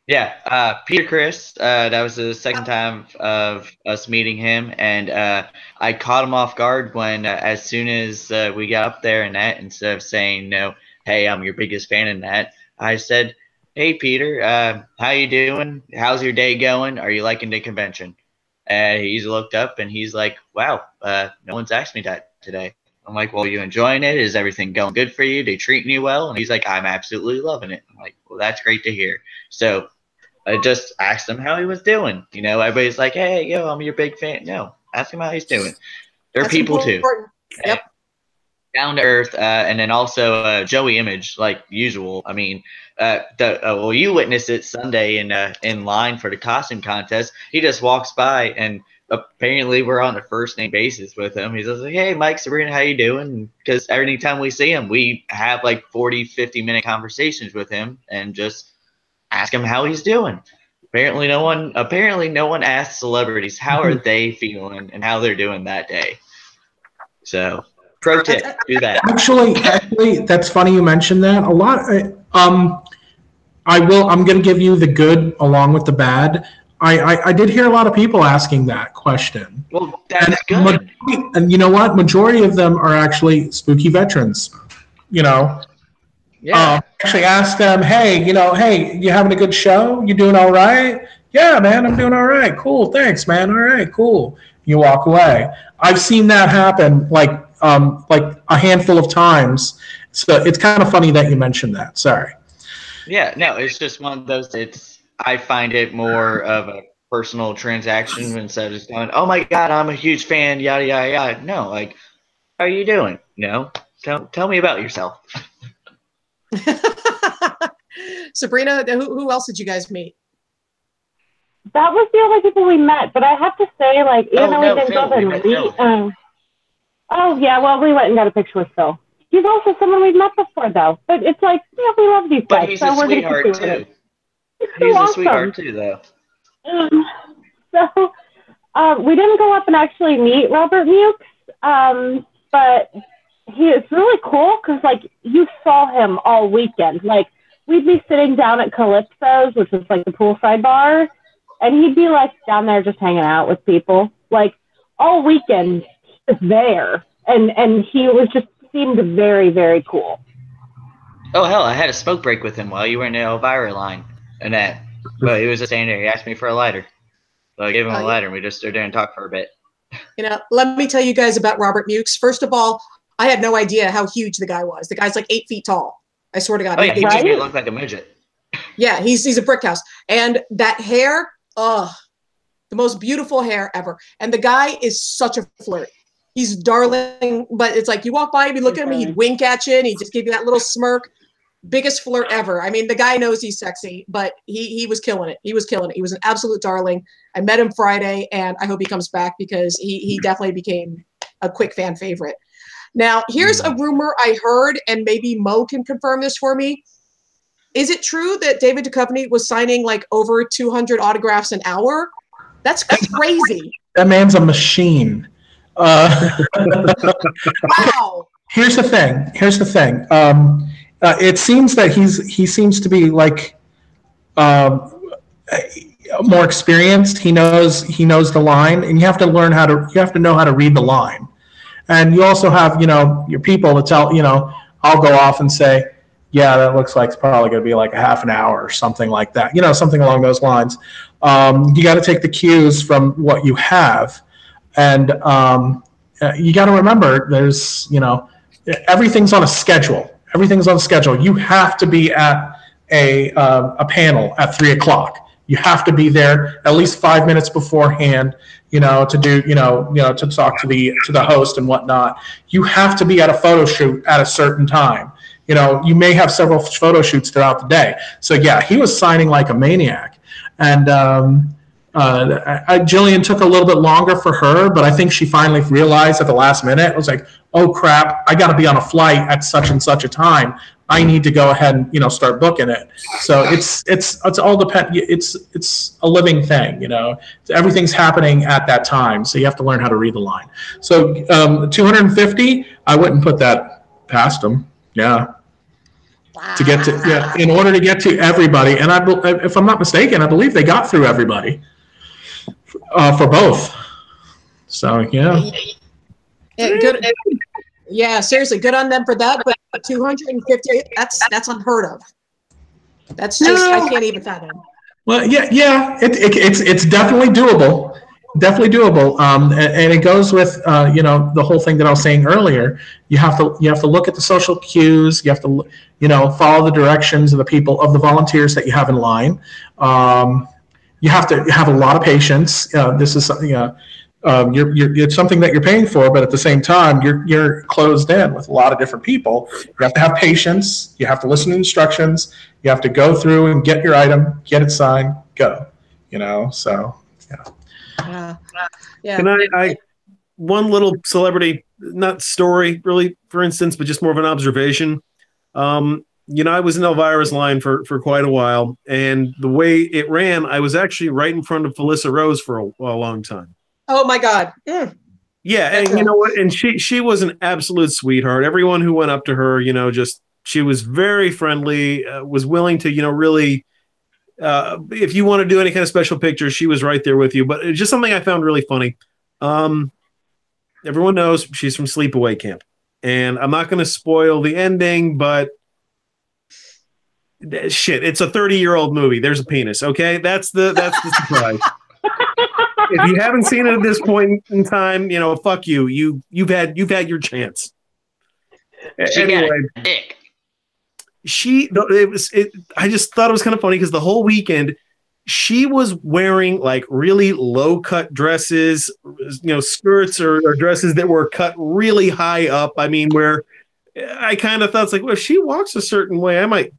Yeah, Peter Chris. That was the second time of us meeting him, and I caught him off guard when, as soon as we got up there and that, instead of saying, no, hey, I'm your biggest fan in that, I said, hey, Peter, how you doing? How's your day going? Are you liking the convention? And he's looked up and he's like, wow, no one's asked me that today. I'm like, well, are you enjoying it? Is everything going good for you? They treating you well? And he's like, I'm absolutely loving it. I'm like, well, that's great to hear. So I just asked him how he was doing. You know, everybody's like, hey, yo, I'm your big fan. No, ask him how he's doing. They're that's people important. Too. Yep. Down to earth. And then also Joey Image, like usual. I mean, well, you witnessed it Sunday in line for the costume contest. He just walks by, and apparently we're on a first name basis with him. He's just like, hey, Mike, Sabrina, how you doing? Because every time we see him, we have like 40, 50-minute conversations with him and just ask him how he's doing. Apparently no one asks celebrities how are they feeling and how they're doing that day. So pro tip, do that. Actually, that's funny you mentioned that. A lot. I'm going to give you the good along with the bad. I did hear a lot of people asking that question. Well, that's good. And you know what? Majority of them are actually spooky veterans. You know. Yeah. Actually ask them, hey, you having a good show? You doing all right? Yeah, man, I'm doing all right. Cool, thanks, man. All right, cool. You walk away. I've seen that happen like a handful of times. So it's kind of funny that you mentioned that. Sorry. Yeah, no, it's just one of those. I find it more of a personal transaction instead of just going, oh my God, I'm a huge fan, yada yada yada. No, like, how are you doing? Tell me about yourself. Sabrina, who else did you guys meet? That was the only people we met, but I have to say, like, even though we didn't go there and meet, oh yeah, well, we went and got a picture with Phil. He's also someone we've met before, though. But it's like, yeah, we love these guys. But he's a sweetheart too. He's a sweetheart too, though. So we didn't go up and actually meet Robert Mukes, but he is really cool because, like, you saw him all weekend. Like, we'd be sitting down at Calypso's, which is like the poolside bar, and he'd be like down there just hanging out with people. Like, all weekend, he was there, and he was just seemed very, very cool. Oh hell, I had a smoke break with him while you were in the Elvira line, and that. But he was just standing there. He asked me for a lighter, so I gave him a lighter, and we just stood there and talked for a bit. Let me tell you guys about Robert Mukes. First of all, I had no idea how huge the guy was. The guy's like 8 feet tall. I swear to God. Oh yeah, he made me look like a midget. Yeah, he's a brick house, and that hair. The most beautiful hair ever. And the guy is such a flirt. He's darling, but it's like you walk by him, you look at him, he'd wink at you, and he'd just give you that little smirk. Biggest flirt ever. I mean, the guy knows he's sexy, but he was killing it. He was killing it. He was an absolute darling. I met him Friday, and I hope he comes back because he definitely became a quick fan favorite. Now, here's a rumor I heard, and maybe Mo can confirm this for me. Is it true that David Duchovny was signing like over 200 autographs an hour? That's crazy. That man's a machine. Wow. Here's the thing. It seems that he seems to be like more experienced. He knows the line, and you have to know how to read the line. And you also have your people that tell I'll go off and say, yeah, that looks like it's probably going to be like a half an hour or something like that. Something along those lines. You got to take the cues from what you have, and you got to remember there's everything's on a schedule. Everything's on a schedule. You have to be at a panel at 3:00. You have to be there at least 5 minutes beforehand, to do, to talk to the host and whatnot. You have to be at a photo shoot at a certain time. You may have several photo shoots throughout the day. So yeah, he was signing like a maniac. And Jillian took a little bit longer for her, but I think she finally realized at the last minute, it was like, oh crap, I got to be on a flight at such and such a time. I need to go ahead and start booking it. So it's all depend. It's a living thing, Everything's happening at that time, so you have to learn how to read the line. So 250, I wouldn't put that past them. Yeah. Wow. In order to get to everybody, and if I'm not mistaken, I believe they got through everybody for both. So yeah. Good. Yeah, seriously, good on them for that. But 250, that's unheard of. That's just I can't even fathom. Well, yeah, it's definitely doable. Definitely doable. And it goes with the whole thing that I was saying earlier. You have to look at the social cues. You have to follow the directions of the volunteers that you have in line. You have to have a lot of patience. This is something. It's something that you're paying for, but at the same time, you're closed in with a lot of different people. You have to have patience. You have to listen to instructions. You have to go through and get your item, get it signed, go. So yeah. Yeah. Can I one little celebrity, not story really, for instance, but just more of an observation. I was in Elvira's line for quite a while, and the way it ran, I was actually right in front of Felissa Rose for a long time. Oh my God. Mm. Yeah, and you know what? And she was an absolute sweetheart. Everyone who went up to her, she was very friendly, was willing to, really, if you want to do any kind of special pictures, she was right there with you. But it's just something I found really funny. Everyone knows she's from Sleepaway Camp, and I'm not going to spoil the ending, but shit, it's a 30-year-old movie. There's a penis. Okay, that's the surprise. If you haven't seen it at this point in time, fuck you. You've had your chance. Anyway, I just thought it was kind of funny because the whole weekend she was wearing like really low cut dresses, skirts or dresses that were cut really high up. I mean, where I kind of thought it's like, well, if she walks a certain way, I might.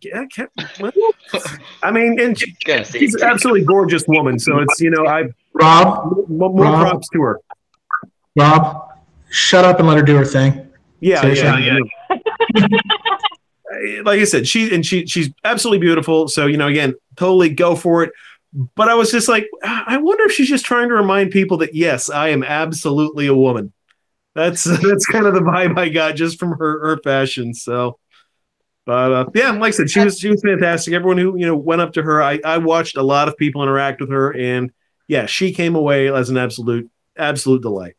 I mean, and she's an absolutely gorgeous woman. So it's Rob, more props to her. Rob, shut up and let her do her thing. Yeah. Like I said, she's absolutely beautiful. So again, totally go for it. But I was just like, I wonder if she's just trying to remind people that yes, I am absolutely a woman. That's kind of the vibe I got just from her fashion. So, but yeah, like I said, she was fantastic. Everyone who went up to her, I watched a lot of people interact with her, and yeah, she came away as an absolute delight.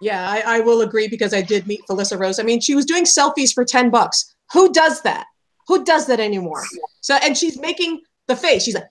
Yeah, I will agree because I did meet Felissa Rose. I mean, she was doing selfies for $10. Who does that? Who does that anymore? So, and she's making the face. She's like,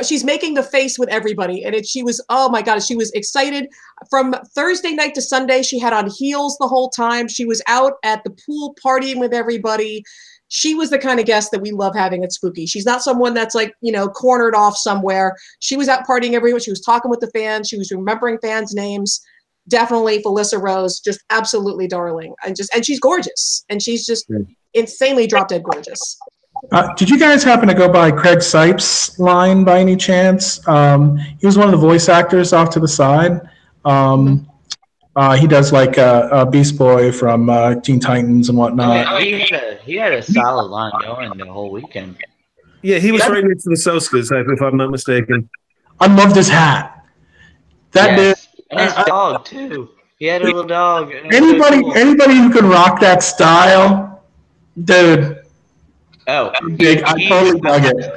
she's making the face with everybody. And she was, oh my God, she was excited. From Thursday night to Sunday, she had on heels the whole time. She was out at the pool partying with everybody. she was the kind of guest that we love having at Spooky. She's not someone that's like, you know, cornered off somewhere. She was out partying everywhere. She was talking with the fans. She was remembering fans' names. Definitely Felissa Rose, just absolutely darling. And she's gorgeous. And she's just insanely drop dead gorgeous. Did you guys happen to go by Craig Sipes' line by any chance? He was one of the voice actors off to the side. He does like Beast Boy from Teen Titans and whatnot. He had a solid line going the whole weekend. Yeah, he was right next to the SAUCINESS, if I'm not mistaken. I loved his hat. That and his dog too. He had a little dog. Anybody who can rock that style, dude. Oh, I totally dug it.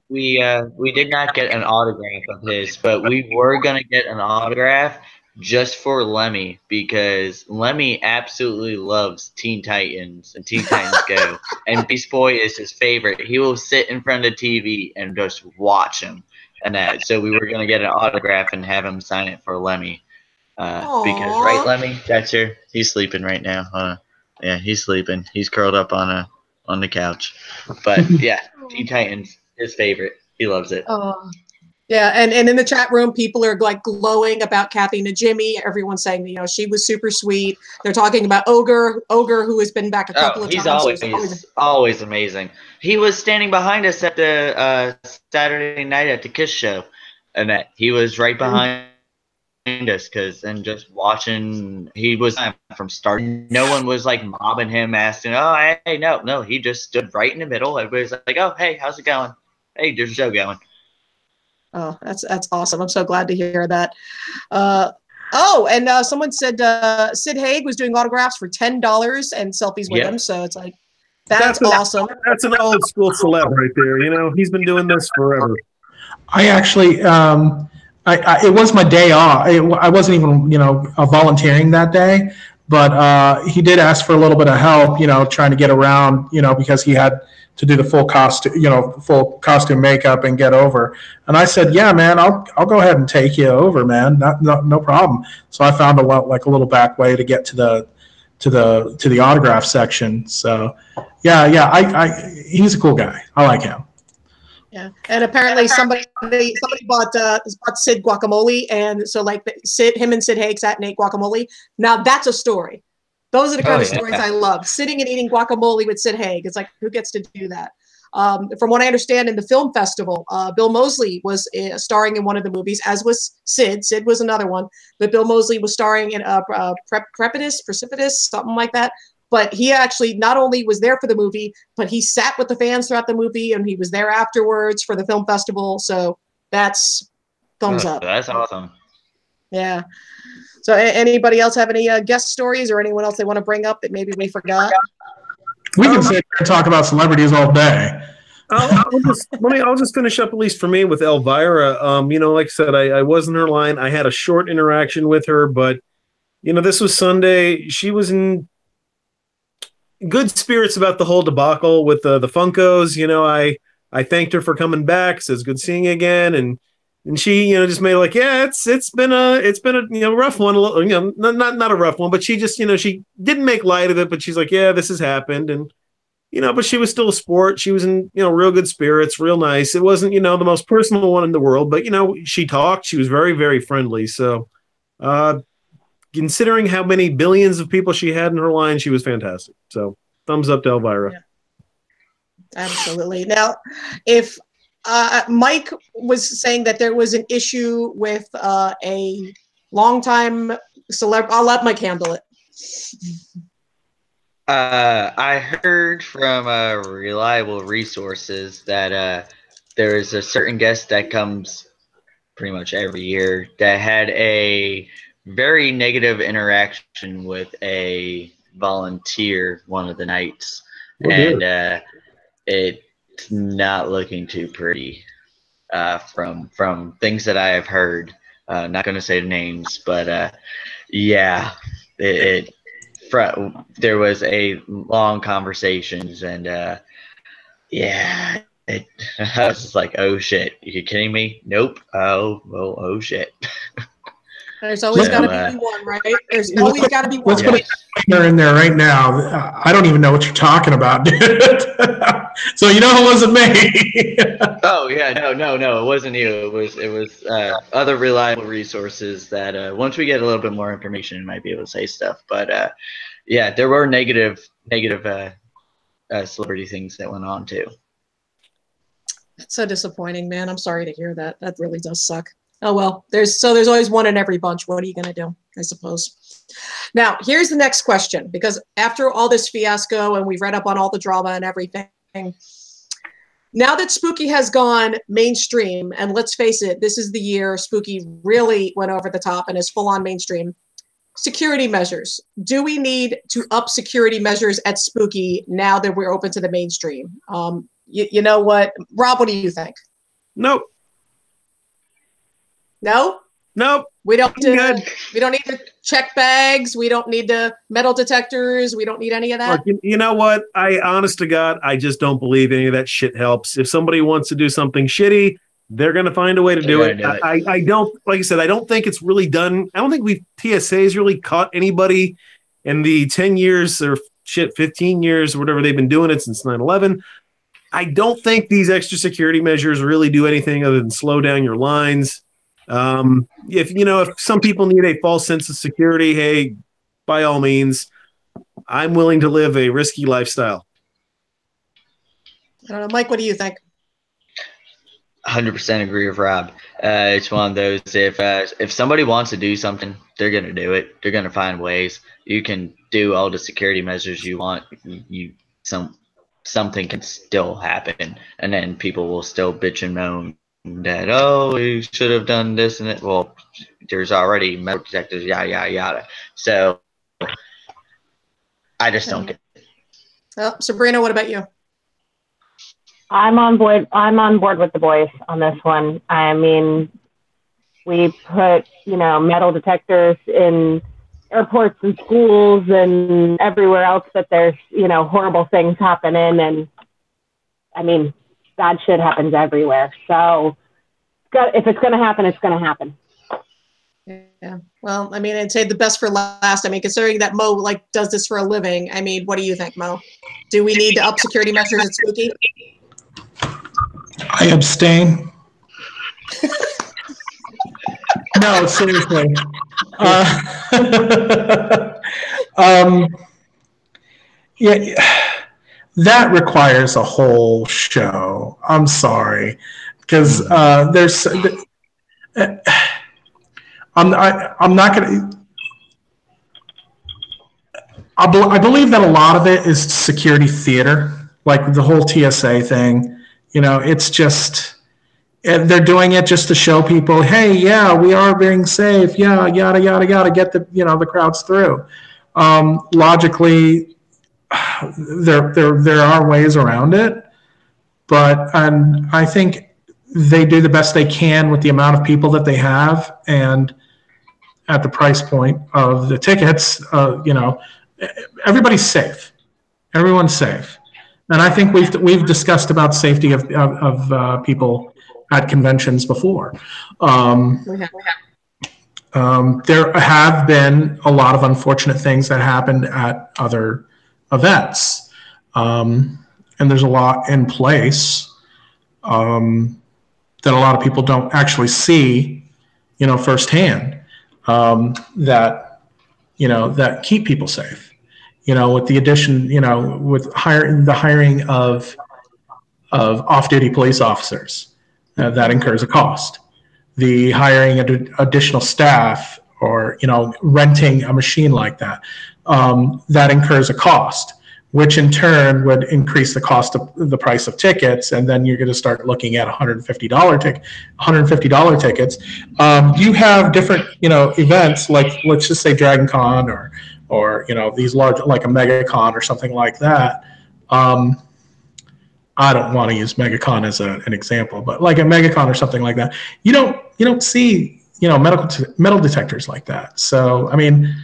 We did not get an autograph of his, but we were gonna get an autograph just for Lemmy, because Lemmy absolutely loves Teen Titans and Teen Titans Go, and Beast Boy is his favorite. He will sit in front of the TV and just watch him, and that. So we were gonna get an autograph and have him sign it for Lemmy, because right, Lemmy, he's sleeping right now. Yeah, he's sleeping. He's curled up on the couch, but yeah, Teen Titans, his favorite. He loves it. Yeah, and in the chat room, people are like glowing about Kathy Najimy. Everyone's saying, you know, she was super sweet. They're talking about Ogre, who has been back a couple of times. He's always amazing. He was standing behind us at the Saturday night at the Kiss show, and he was right behind us and just watching. He was from starting. No one was like mobbing him, asking, "Oh, hey, no." He just stood right in the middle. Everybody's like, "Oh, hey, how's it going? Hey, there's a show going." Oh, that's awesome. I'm so glad to hear that. And someone said Sid Haig was doing autographs for $10 and selfies with him. So it's like, that's awesome. That's an old school celeb right there. You know, he's been doing this forever. I actually, it was my day off. I wasn't even, volunteering that day, but he did ask for a little bit of help, trying to get around, because he had to do the full costume makeup and get over. And I said, yeah, man, I'll go ahead and take you over, man. No problem. So I found a little back way to get to the autograph section. So yeah, he's a cool guy. I like him. Yeah, and apparently somebody bought Sid guacamole, and so like him and Sid Haig sat and ate guacamole. Now that's a story. Those are the kind of stories I love. Sitting and eating guacamole with Sid Haig. It's like, who gets to do that? From what I understand, in the film festival, Bill Moseley was starring in one of the movies, as was Sid. Sid was another one, but Bill Moseley was starring in Precipitous, something like that. But he actually not only was there for the movie, but he sat with the fans throughout the movie, and he was there afterwards for the film festival. So that's thumbs up. That's awesome. Yeah. So anybody else have any guest stories or anyone else they want to bring up that maybe we forgot? We can sit here and talk about celebrities all day. I'll just finish up, at least for me, with Elvira. Like I said, I was in her line. I had a short interaction with her, but this was Sunday. She was in good spirits about the whole debacle with the Funkos. I thanked her for coming back. Says good seeing you again, and she just made like, yeah, it's been a rough one, not a rough one, but she just she didn't make light of it, but she's like, yeah, this has happened, and but she was still a sport. She was in real good spirits, real nice. It wasn't the most personal one in the world, but she talked. She was very, very friendly. So considering how many billions of people she had in her line, she was fantastic. So thumbs up to Elvira. Yeah. Absolutely. Now, if Mike was saying that there was an issue with a longtime celeb. I'll let Mike handle it. I heard from reliable resources that there is a certain guest that comes pretty much every year that had a very negative interaction with a volunteer one of the nights, and it's not looking too pretty from things that I have heard. Not going to say the names, but yeah, there was a long conversations, and yeah, I was just like, oh shit, you kidding me? Nope. Oh shit. There's always got to be one, right? There's always got to be one. Let's put a disclaimer in there right now. I don't even know what you're talking about, dude. So you know it wasn't me. Oh yeah, no, it wasn't you. It was other reliable resources that once we get a little bit more information, we might be able to say stuff. But yeah, there were negative celebrity things that went on too. It's so disappointing, man. I'm sorry to hear that. That really does suck. Oh well, there's always one in every bunch. What are you gonna do? I suppose. Now, here's the next question, because after all this fiasco and we've read up on all the drama and everything, now that Spooky has gone mainstream, and let's face it, this is the year Spooky really went over the top and is full on mainstream. Security measures. Do we need to up security measures at Spooky now that we're open to the mainstream? You know what, Rob? What do you think? Nope. No? Nope. We don't need to check bags. We don't need to metal detectors. We don't need any of that. Look, you know what? Honest to God, I just don't believe any of that shit helps. If somebody wants to do something shitty, they're going to find a way to do it. I don't, like I said, I don't think it's really done. I don't think TSA's really caught anybody in the 10 years or 15 years or whatever they've been doing it since 9/11. I don't think these extra security measures really do anything other than slow down your lines. If some people need a false sense of security, hey, by all means, I'm willing to live a risky lifestyle. I don't know, Mike, what do you think? 100% agree with Rob. It's one of those, if somebody wants to do something, they're going to do it. They're going to find ways. You can do all the security measures you want. Something can still happen, and then people will still bitch and moan that, oh, we should have done this and that. Well, there's already metal detectors, yada. So I just don't get it. Well, Sabrina, what about you? I'm on board with the boys on this one. I mean, we put, metal detectors in airports and schools and everywhere else that there's, horrible things happening. And I mean, bad shit happens everywhere. So if it's going to happen, it's going to happen. Yeah. Well, I mean, I'd say the best for last. I mean, considering that Mo does this for a living, I mean, what do you think, Mo? Do we need to up security measures at Spooky? I abstain. No, seriously. Yeah, that requires a whole show. I'm sorry, because there's. I'm not going to. I believe that a lot of it is security theater, like the whole TSA thing. It's just they're doing it just to show people, hey, yeah, we are being safe. Yeah, yada yada yada. Get the crowds through. Logically, there are ways around it, but I think they do the best they can with the amount of people that they have and at the price point of the tickets. Everybody's safe. Everyone's safe. And I think we've discussed about safety of people at conventions before. There have been a lot of unfortunate things that happened at other events, and there's a lot in place that a lot of people don't actually see, firsthand, that keep people safe. With the addition, with the hiring of off-duty police officers, that incurs a cost. The hiring additional staff, or renting a machine like that, that incurs a cost, which in turn would increase the cost of the price of tickets, and then you're going to start looking at $150 tickets. You have different events, like let's just say Dragon Con or these large, like a MegaCon or something like that. I don't want to use MegaCon as an example, but like a MegaCon or something like that, you don't see metal detectors like that. So I mean,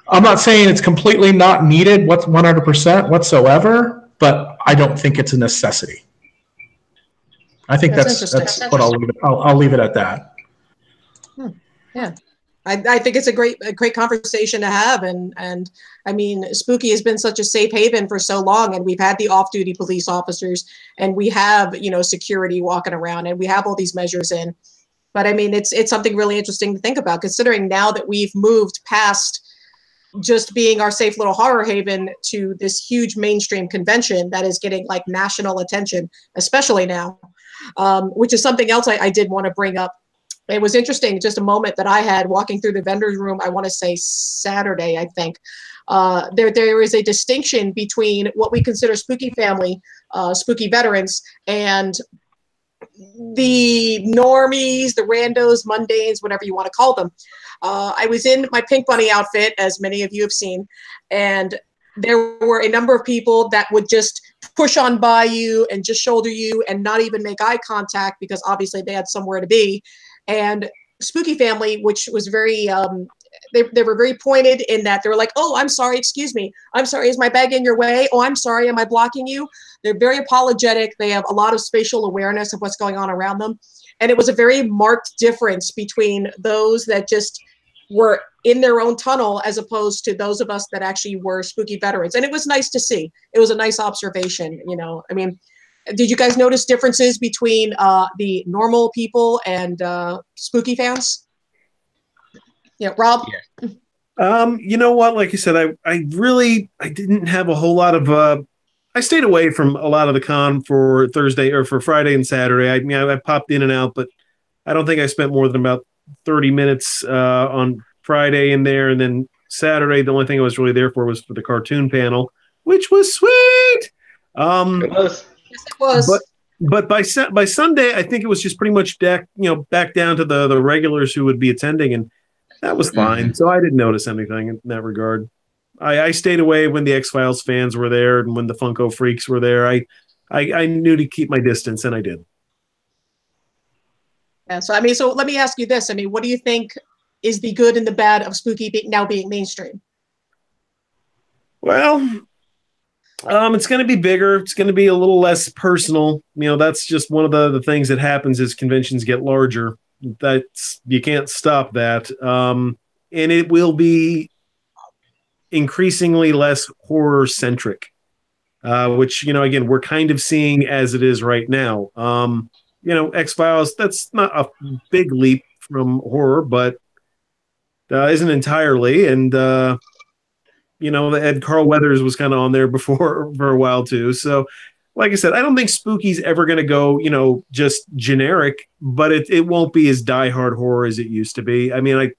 I'm not saying it's completely not needed, 100% whatsoever, but I don't think it's a necessity. I think that's what I'll leave it. I'll leave it at that. Yeah. I think it's a great conversation to have, and I mean, Spooky has been such a safe haven for so long, and we've had the off-duty police officers, and we have, you know, security walking around, and we have all these measures in. But I mean, it's something really interesting to think about, considering now that we've moved past just being our safe little horror haven to this huge mainstream convention that is getting like national attention, especially now, which is something else I did want to bring up. It was interesting, just a moment that I had walking through the vendor's room, I want to say Saturday, I think. There is a distinction between what we consider spooky family, spooky veterans, and the normies, the randos, mundanes, whatever you want to call them. I was in my Pink Bunny outfit, as many of you have seen, and there were a number of people that would just push on by you and just shoulder you and not even make eye contact because obviously they had somewhere to be. And Spooky Family, which was very, they were very pointed in that they were like, oh, I'm sorry, excuse me. I'm sorry, is my bag in your way? Oh, I'm sorry, am I blocking you? They're very apologetic. They have a lot of spatial awareness of what's going on around them. And it was a very marked difference between those that just were in their own tunnel as opposed to those of us that actually were spooky veterans. And it was nice to see. It was a nice observation, you know. I mean, did you guys notice differences between the normal people and spooky fans? Yeah, Rob? Yeah. You know what? Like you said, I didn't have a whole lot of I stayed away from a lot of the con for Thursday or for Friday and Saturday. I mean, I popped in and out, but I don't think I spent more than about 30 minutes on Friday in there. And then Saturday, the only thing I was really there for was for the cartoon panel, which was sweet. It was. Yes, it was. But by Sunday, I think it was just pretty much back down to the regulars who would be attending, and that was fine. So I didn't notice anything in that regard. I stayed away when the X-Files fans were there and when the Funko freaks were there. I knew to keep my distance, and I did. Yeah, so I mean, so let me ask you this. I mean, what do you think is the good and the bad of Spooky now being mainstream? Well, it's going to be bigger. It's going to be a little less personal. You know, that's just one of the things that happens as conventions get larger. You can't stop that. And it will be increasingly less horror centric, which, you know, again, we're kind of seeing as it is right now. You know, X-Files, that's not a big leap from horror, but isn't entirely. And, you know, Ed Carl Weathers was kind of on there before for a while too. So, like I said, I don't think Spooky's ever going to go, you know, just generic, but it won't be as diehard horror as it used to be. I mean,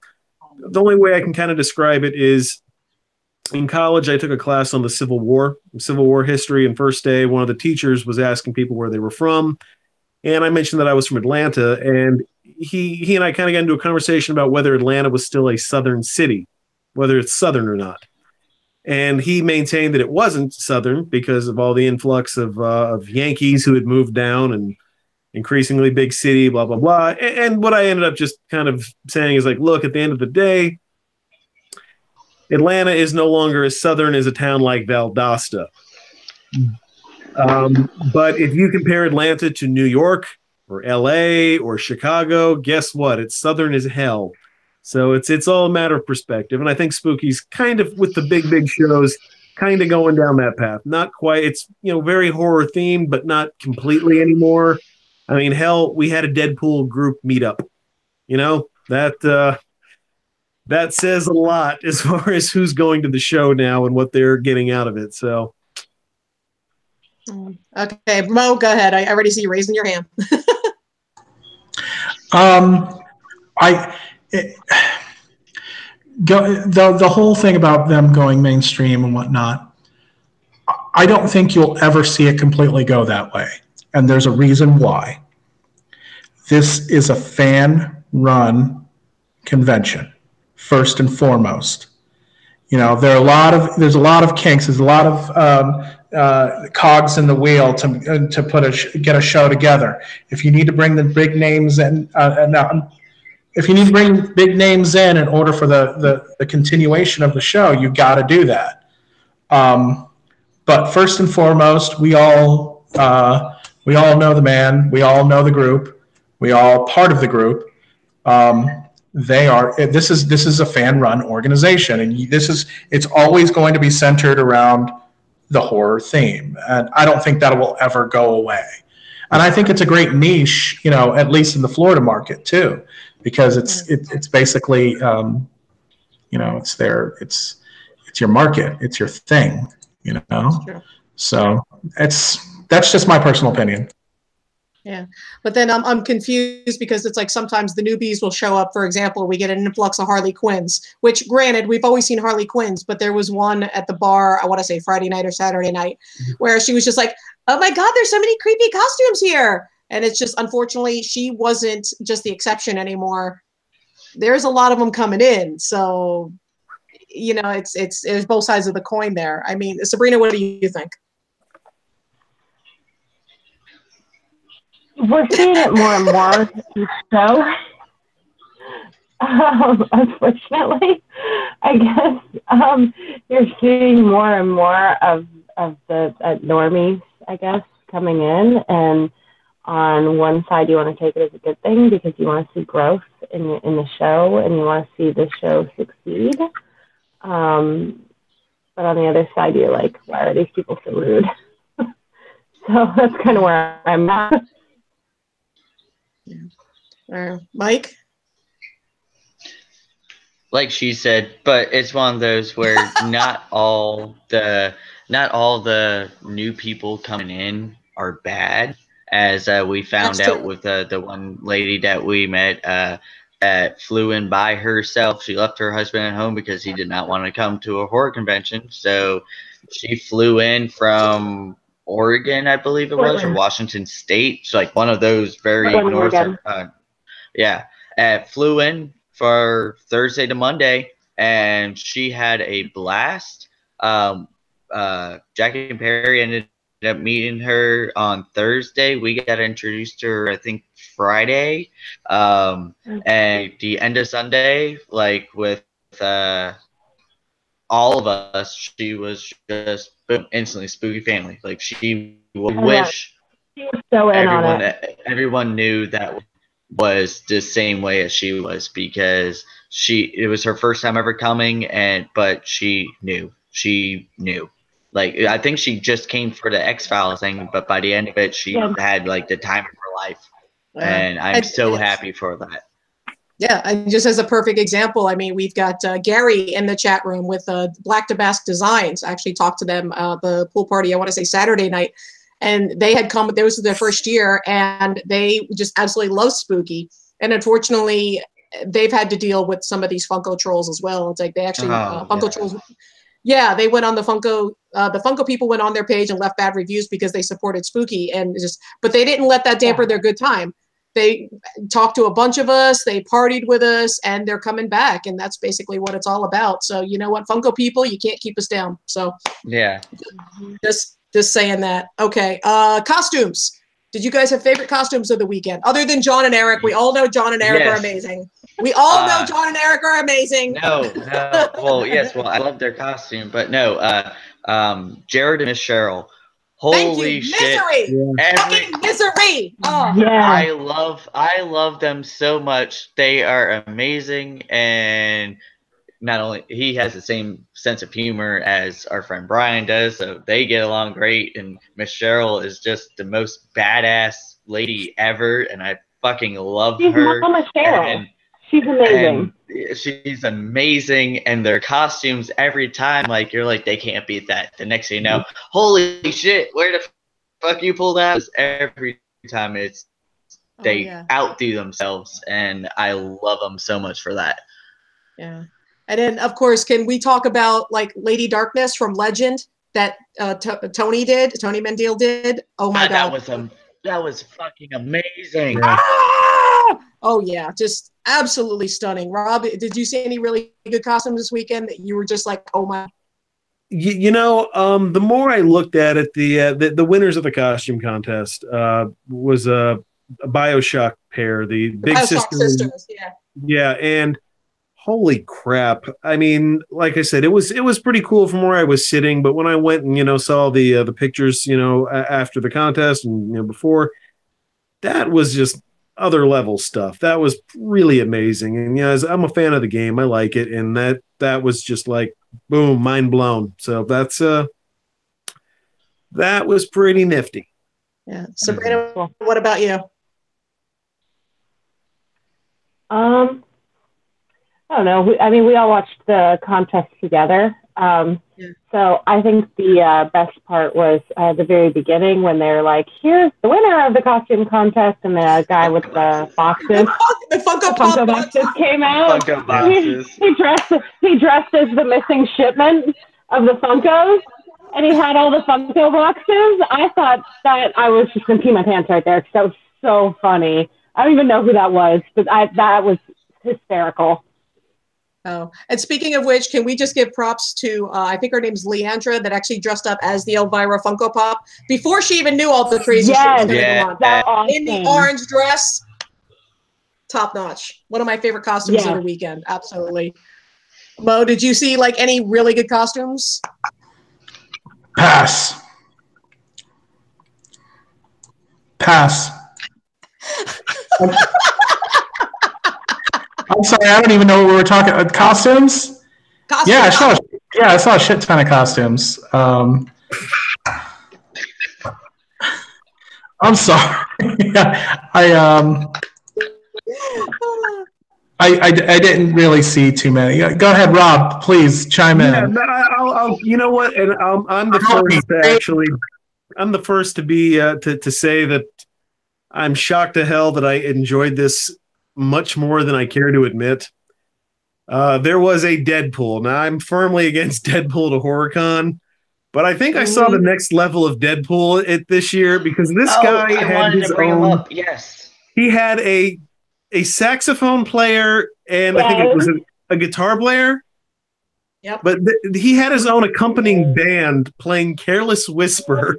the only way I can kind of describe it is in college, I took a class on the Civil War history, and first day, one of the teachers was asking people where they were from. And I mentioned that I was from Atlanta, and he and I kind of got into a conversation about whether Atlanta was still a southern city, whether it's southern or not. And he maintained that it wasn't southern because of all the influx of Yankees who had moved down and increasingly big city, blah, blah, blah. And what I ended up just kind of saying is like, look, at the end of the day, Atlanta is no longer as southern as a town like Valdosta. But if you compare Atlanta to New York or LA or Chicago, guess what? It's southern as hell. So it's all a matter of perspective. And I think Spooky's kind of, with the big shows, kind of going down that path. Not quite. It's, you know, very horror themed, but not completely anymore. I mean, hell, we had a Deadpool group meetup. You know, that says a lot as far as who's going to the show now and what they're getting out of it. So. Okay, Mo, go ahead. I already see you raising your hand. The whole thing about them going mainstream and whatnot, I don't think you'll ever see it completely go that way. And there's a reason why. This is a fan-run convention, first and foremost. You know, there's a lot of kinks. There's a lot of cogs in the wheel to get a show together. If you need to bring the big names in, if you need to bring big names in order for the continuation of the show, you got to do that. But first and foremost, we all know the man. We all know the group. We all part of the group. This is a fan run organization, and it's always going to be centered around the horror theme, and I don't think that will ever go away. And I think it's a great niche, at least in the Florida market too, because it's basically it's your market, it's your thing, So that's just my personal opinion. Yeah, but then I'm confused because it's like sometimes the newbies will show up. For example, we get an influx of Harley Quinns, which granted, we've always seen Harley Quinns, but there was one at the bar, I want to say Friday night or Saturday night, where she was just like, oh my God, there's so many creepy costumes here. And it's just, unfortunately, she wasn't just the exception anymore. There's a lot of them coming in. So, there's both sides of the coin there. I mean, Sabrina, what do you think? We're seeing it more and more each show. Unfortunately, I guess you're seeing more and more of the normies, I guess, coming in. And on one side, you want to take it as a good thing because you want to see growth in the show and you want to see the show succeed. But on the other side, you're like, why are these people so rude? So that's kind of where I'm at. Mike? Like she said, but it's one of those where not all the new people coming in are bad, as we found out with the one lady that we met that flew in by herself. She left her husband at home because he did not want to come to a horror convention, so she flew in from Oregon, I believe it was, or Washington State. It's like one of those very north. Flew in for Thursday to Monday, and she had a blast. Jackie and Perry ended up meeting her on Thursday. We got introduced to her, I think, Friday. And the end of Sunday, like with all of us, she was just boom, instantly spooky family. Like she wish so everyone knew that was the same way as she was, because it was her first time ever coming, but she knew. Like, I think she just came for the X-Files thing, but by the end of it, she had like the time of her life. And I'm so happy for that. Yeah, and just as a perfect example, I mean, we've got Gary in the chat room with Black Tabasque Designs. I actually talked to them the pool party, I want to say Saturday night, and they had come, this was their first year, and they just absolutely love spooky. And unfortunately, they've had to deal with some of these Funko trolls as well. It's like they actually, Funko trolls, they went on the Funko people went on their page and left bad reviews because they supported spooky, but they didn't let that damper their good time. They talked to a bunch of us, they partied with us, and they're coming back. And that's basically what it's all about. So you know what, Funko people, you can't keep us down. So yeah, just saying that. Okay, costumes. Did you guys have favorite costumes of the weekend? Other than John and Eric, we all know John and Eric are amazing. We all know John and Eric are amazing. No. Well, yes. Well, I love their costume, but no. Jared and Miss Cheryl. Holy shit! Fucking misery! Oh. Yeah. I love them so much. They are amazing, and not only he has the same sense of humor as our friend Brian does, so they get along great. And Miss Cheryl is just the most badass lady ever, and I fucking love her. Mama Cheryl. She's amazing. She's amazing, and their costumes every time, like you're like, they can't beat that. The next thing you know, holy shit, where the fuck you pulled out? Every time they outdo themselves, and I love them so much for that. Yeah, and then of course, can we talk about like Lady Darkness from Legend that Tony Mandel did? Oh my god, that was fucking amazing. Oh yeah, just absolutely stunning. Rob, did you see any really good costumes this weekend that you were just like, oh my? The more I looked at it, the winners of the costume contest was a BioShock pair, the Big Sisters. Yeah, and holy crap! I mean, like I said, it was pretty cool from where I was sitting, but when I went and saw the pictures, after the contest and before, that was just other level stuff. That was really amazing. And yeah, I'm a fan of the game. I like it. And that was just like, boom, mind blown. So that was pretty nifty. Yeah. Sabrina, what about you? I don't know. We all watched the contest together. So I think the best part was the very beginning when they're like, "Here's the winner of the costume contest," and the guy with the boxes, the Funko boxes came out. Funko boxes. He dressed as the missing shipment of the Funkos, and he had all the Funko boxes. I thought that I was just gonna pee my pants right there because that was so funny. I don't even know who that was, but that was hysterical. Oh, and speaking of which, can we just give props to, I think her name's Leandra, that actually dressed up as the Elvira Funko Pop before she even knew all the crazy shit was going to go on. That's awesome. In the orange dress, top notch. One of my favorite costumes of the weekend. Absolutely. Mo, did you see like any really good costumes? Pass. I'm sorry, I don't even know what we were talking about. Costumes? Yeah, I saw a shit ton of costumes. I'm sorry. I didn't really see too many. Go ahead, Rob. Please chime in. I'll you know what? And I'm the first to actually. I'm the first to be to say that I'm shocked to hell that I enjoyed this much more than I care to admit. There was a Deadpool. Now, I'm firmly against Deadpool to HorrorCon, but I think I saw the next level of Deadpool this year because this guy had his own. Yes, he had a saxophone player and I think it was a guitar player. Yep. But he had his own accompanying band playing "Careless Whisper"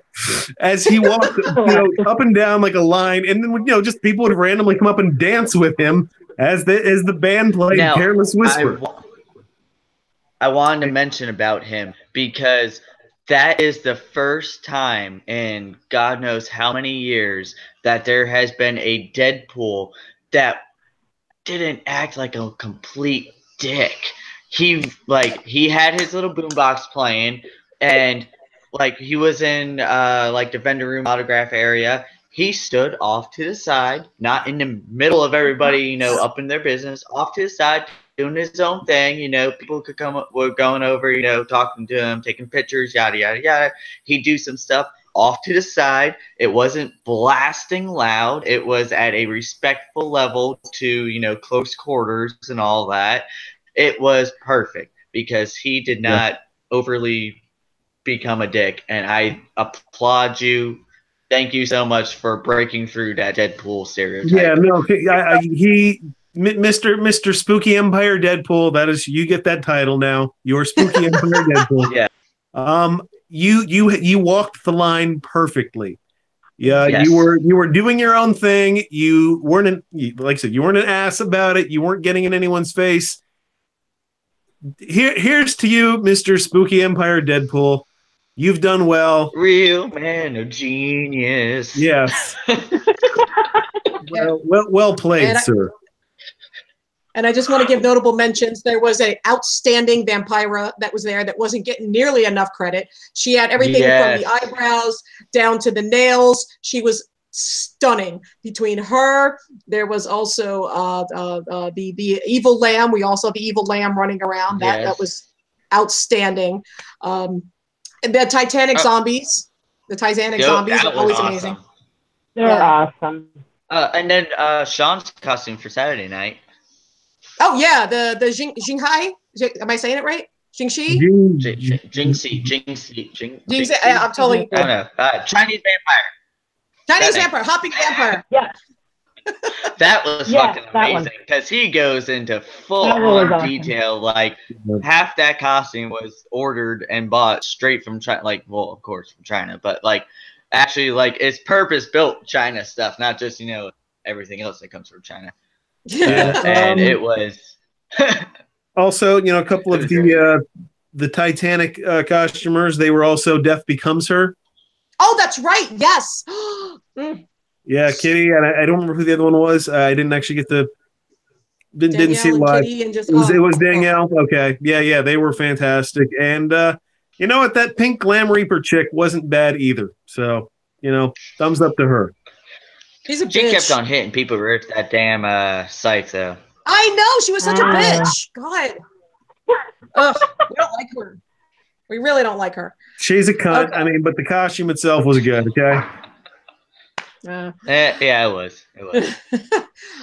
as he walked, up and down like a line, and then just people would randomly come up and dance with him as the band played "Careless Whisper." I wanted to mention about him because that is the first time in God knows how many years that there has been a Deadpool that didn't act like a complete dick. He had his little boombox playing, and he was in the vendor room autograph area. He stood off to the side, not in the middle of everybody, up in their business, off to the side, doing his own thing. People could were going over, talking to him, taking pictures, yada yada yada. He'd do some stuff off to the side. It wasn't blasting loud. It was at a respectful level to close quarters and all that. It was perfect because he did not overly become a dick, and I applaud you. Thank you so much for breaking through that Deadpool stereotype. Yeah, no, Mr. Spooky Empire Deadpool. That is, you get that title now. You're Spooky Empire Deadpool. Yeah. You walked the line perfectly. Yeah, yes. You were doing your own thing. You weren't like I said, you weren't an ass about it. You weren't getting in anyone's face. Here's to you, Mr. Spooky Empire Deadpool. You've done well. Real man of genius. Yes. well played, sir. And I just want to give notable mentions. There was an outstanding Vampira that was there that wasn't getting nearly enough credit. She had everything from the eyebrows down to the nails. She was stunning. Between her, there was also the evil lamb. We also had the evil lamb running around. That was outstanding. And the Titanic zombies. The Titanic zombies are always amazing. They're awesome. And then Sean's costume for Saturday night. Oh yeah, the Jinghai. Am I saying it right? Jingxi? Jingxi. I'm totally. Oh no, Chinese vampire. Vampire, hopping vampire. Yeah. That was fucking amazing because he goes into full-on detail. Like half that costume was ordered and bought straight from China. Of course from China, but actually, it's purpose-built China stuff, not just everything else that comes from China. And it was also, a couple of the Titanic costumers. They were also Death Becomes Her. Oh, that's right. Yes. Yeah, Kitty, and I don't remember who the other one was. I didn't actually get to didn't see it live. Kitty and just, It was Danielle. Okay, yeah, they were fantastic. And you know what? That pink Glam Reaper chick wasn't bad either. So thumbs up to her. She's a She bitch. kept on hitting people with that damn scythe, though. I know, she was such a bitch. God. Ugh, we don't like her. We really don't like her. She's a cunt. Okay. I mean, but the costume itself was good. Okay. Yeah, it was.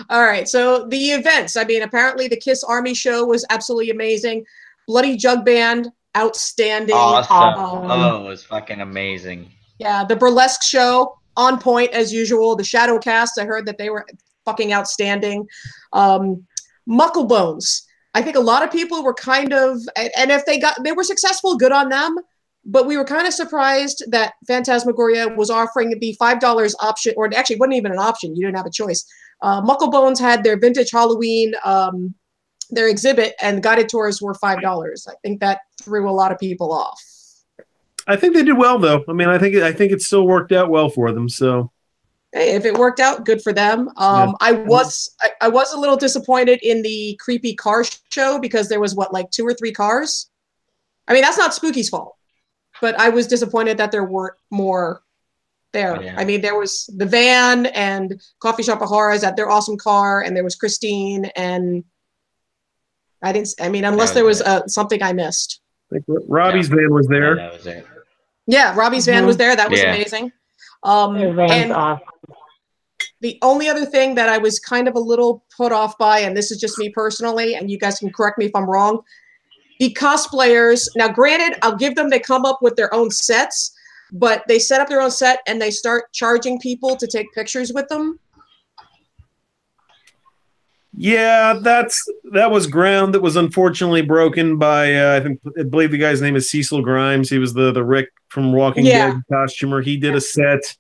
All right. So the events. I mean, apparently the Kiss Army show was absolutely amazing. Bloody Jug Band, outstanding. Awesome. It was fucking amazing. Yeah, the burlesque show, on point as usual. The Shadow Cast, I heard that they were fucking outstanding. Mucklebones. I think a lot of people were kind of, and if they were successful, good on them. But we were kind of surprised that Phantasmagoria was offering the $5 option, or actually it wasn't even an option. You didn't have a choice. Mucklebones had their vintage Halloween, their exhibit, and guided tours were $5. I think that threw a lot of people off. I think they did well, though. I mean, I think it still worked out well for them. So, hey, if it worked out, good for them. Yeah. I was a little disappointed in the creepy car show because there was like 2 or 3 cars. I mean, that's not Spooky's fault, but I was disappointed that there weren't more there. Yeah. I mean, there was the van and Coffee Shop of Horrors at their awesome car, and there was Christine, and unless there was something I missed. I think Robbie's van was there. Yeah, that was it. Yeah, Robbie's van was there. That was amazing. Van's awesome. The only other thing that I was kind of a little put off by, and this is just me personally, and you guys can correct me if I'm wrong, the cosplayers, now granted, I'll give them, they come up with their own sets, but they set up their own set and they start charging people to take pictures with them. Yeah, that was ground that was unfortunately broken by I believe the guy's name is Cecil Grimes. He was the Rick from Walking Dead costumer. He did a set,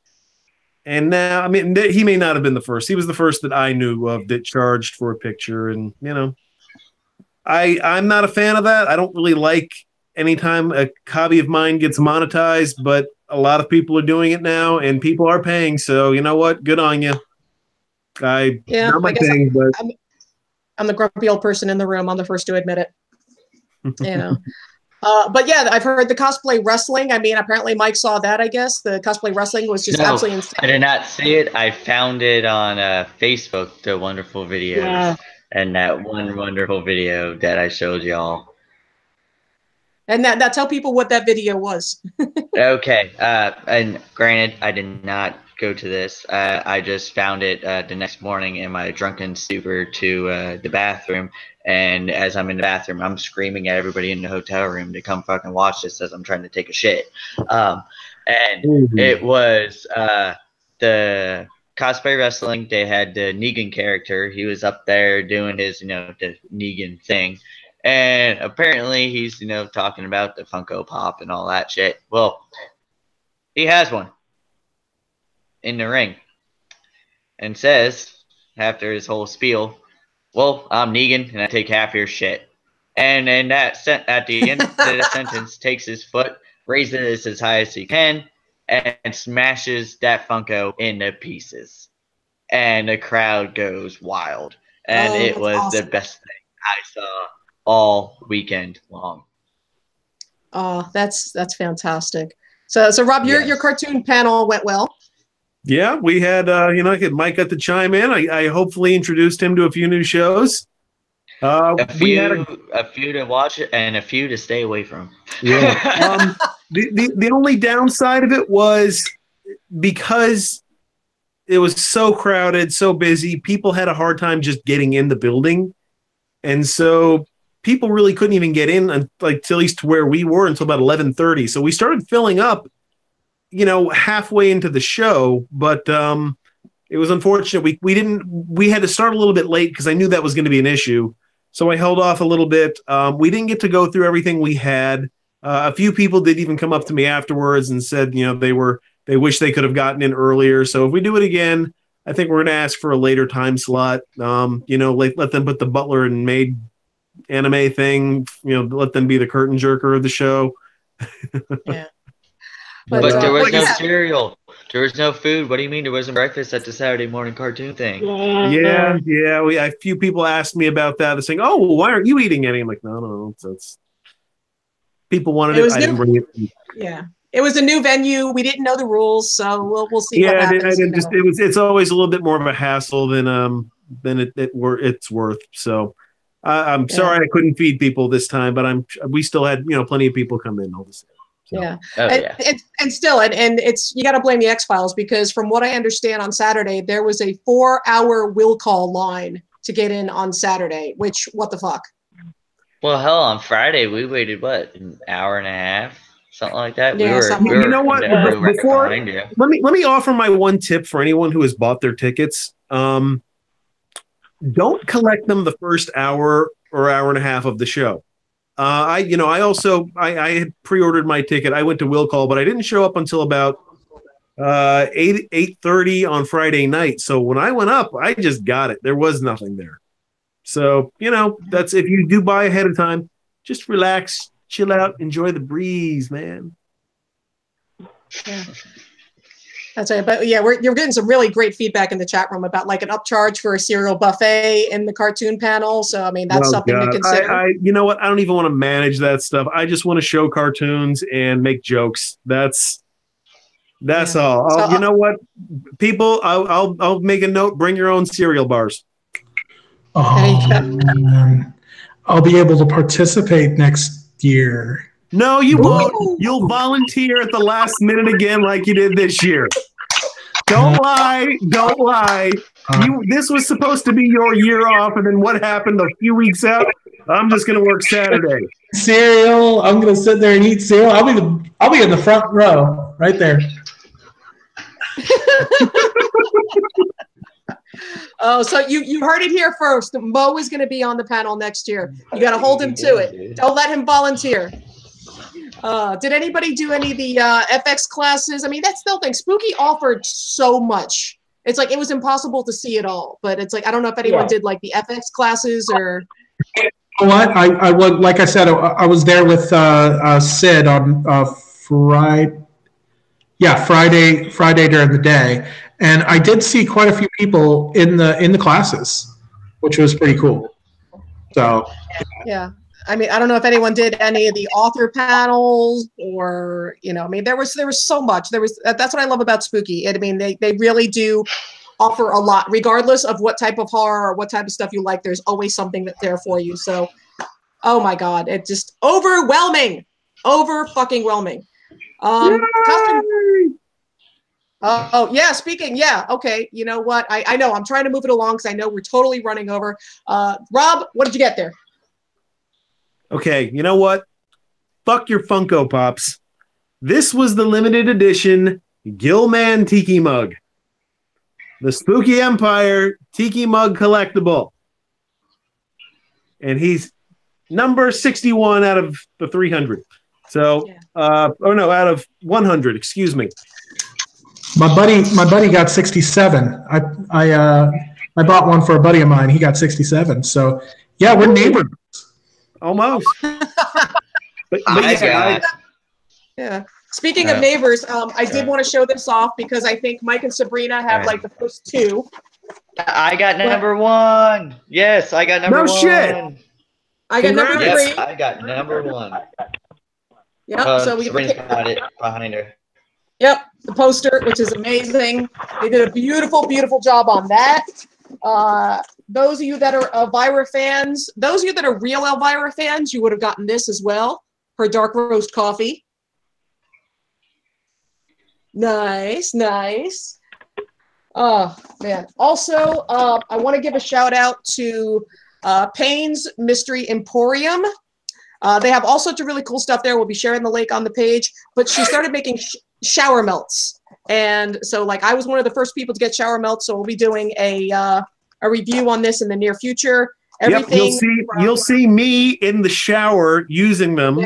and now I mean he may not have been the first. He was the first that I knew of that charged for a picture, and I'm not a fan of that. I don't really like anytime a hobby of mine gets monetized, but a lot of people are doing it now, and people are paying. So you know what? Good on you. Not my thing, but I'm the grumpy old person in the room. I'm the first to admit it. But yeah, I've heard the cosplay wrestling. I mean, apparently Mike saw that, I guess. The cosplay wrestling was just absolutely insane. I did not see it. I found it on Facebook, the wonderful videos. Yeah. And that one wonderful video that I showed y'all. And now tell people what that video was. Okay. And granted, I did not go to this. I just found it the next morning in my drunken stupor to the bathroom. And as I'm in the bathroom, I'm screaming at everybody in the hotel room to come fucking watch this as I'm trying to take a shit. It was the cosplay wrestling. They had the Negan character. He was up there doing his, the Negan thing. And apparently he's, talking about the Funko Pop and all that shit. Well, he has one in the ring and says, after his whole spiel, well, I'm Negan and I take half your shit. And then at the end of the sentence, takes his foot, raises it as high as he can, and smashes that Funko into pieces. And the crowd goes wild. And it was awesome. The best thing I saw all weekend long. Oh, that's fantastic. So Rob, your cartoon panel went well. Yeah, we had Mike got to chime in. I hopefully introduced him to a few new shows. A few to watch and a few to stay away from. Yeah. The only downside of it was because it was so crowded, so busy, people had a hard time just getting in the building. And so people really couldn't even get in at least to where we were until about 11:30. So we started filling up, halfway into the show, but it was unfortunate. We had to start a little bit late because I knew that was going to be an issue. So I held off a little bit. We didn't get to go through everything we had. A few people did even come up to me afterwards and said, they wish they could have gotten in earlier. So if we do it again, I think we're going to ask for a later time slot. Let them put the butler and maid anime thing, let them be the curtain jerker of the show. Yeah. But there was no cereal. there was no food. What do you mean there wasn't breakfast at the Saturday morning cartoon thing? Yeah. A few people asked me about that. They're saying, "Oh, well, why aren't you eating any?" I'm like, no. It's people wanted it. I didn't bring it. Yeah, it was a new venue. We didn't know the rules, so we'll see what Yeah, happens. it's always a little bit more of a hassle than it's worth. So I'm sorry I couldn't feed people this time, but we still had plenty of people come in all the same. So. Yeah. Oh, yeah. And still, it's you got to blame the X-Files, because from what I understand on Saturday, there was a 4-hour will call line to get in on Saturday, which, what the fuck? Well, hell, on Friday, we waited, what, an hour and a half? Something like that? Yeah, you know what? Before, behind you. let me offer my one tip for anyone who has bought their tickets. Don't collect them the first hour or hour and a half of the show. I had pre-ordered my ticket. I went to will call, but I didn't show up until about 8:30 on Friday night. So when I went up, I just got it. There was nothing there. So that's, if you do buy ahead of time, just relax, chill out, enjoy the breeze, man. Yeah. That's right. But yeah, you're getting some really great feedback in the chat room about like an upcharge for a cereal buffet in the cartoon panel. So, I mean, that's something to consider. You know what? I don't even want to manage that stuff. I just want to show cartoons and make jokes. That's all. So, you know what, people, I'll make a note. Bring your own cereal bars. Oh, man. I'll be able to participate next year. No, you won't. You'll volunteer at the last minute again, like you did this year. Don't lie. Don't lie. This was supposed to be your year off, and then what happened a few weeks out? I'm just going to work Saturday. Cereal. I'm going to sit there and eat cereal. I'll be in the front row, right there. Oh, so you heard it here first. Mo is going to be on the panel next year. You got to hold him to it. Don't let him volunteer. Did anybody do any of the FX classes? I mean, that's the thing. Spooky offered so much. It's like it was impossible to see it all. But it's like, I don't know if anyone did like the FX classes or. What I would, like I said, I was there with Sid on Friday. Yeah, Friday during the day, and I did see quite a few people in the classes, which was pretty cool. So. Yeah. I mean, I don't know if anyone did any of the author panels or, I mean, there was so much. That's what I love about Spooky. I mean, they really do offer a lot, regardless of what type of horror or what type of stuff you like. There's always something that's there for you. So, oh my God, it's just overwhelming, fucking whelming. Oh yeah, speaking, yeah, okay. You know what? I know I'm trying to move it along because I know we're totally running over. Rob, what did you get there? Okay, you know what? Fuck your Funko Pops. This was the limited edition Gilman Tiki Mug. The Spooky Empire Tiki Mug collectible. And he's number 61 out of the 300. So, out of 100, excuse me. My buddy got 67. I bought one for a buddy of mine. He got 67. So, yeah, we're neighbors. Almost. but yeah. Speaking of neighbors, I did want to show this off because I think Mike and Sabrina have like the first two. I got number one. Yes, I got number one. No shit. I got number three. Yes, I got number one. Yep. So we Sabrina's got it behind her. Yep, the poster, which is amazing. They did a beautiful, beautiful job on that. Those of you that are Elvira fans, those of you that are real Elvira fans, you would have gotten this as well. Her dark roast coffee. Nice, nice. Oh, man. Also, I want to give a shout out to Payne's Mystery Emporium. They have all sorts of really cool stuff there. We'll be sharing the link on the page. But she started making shower melts. And so, like, I was one of the first people to get shower melts, so we'll be doing a review on this in the near future. Everything. Yep, you'll see me in the shower using them.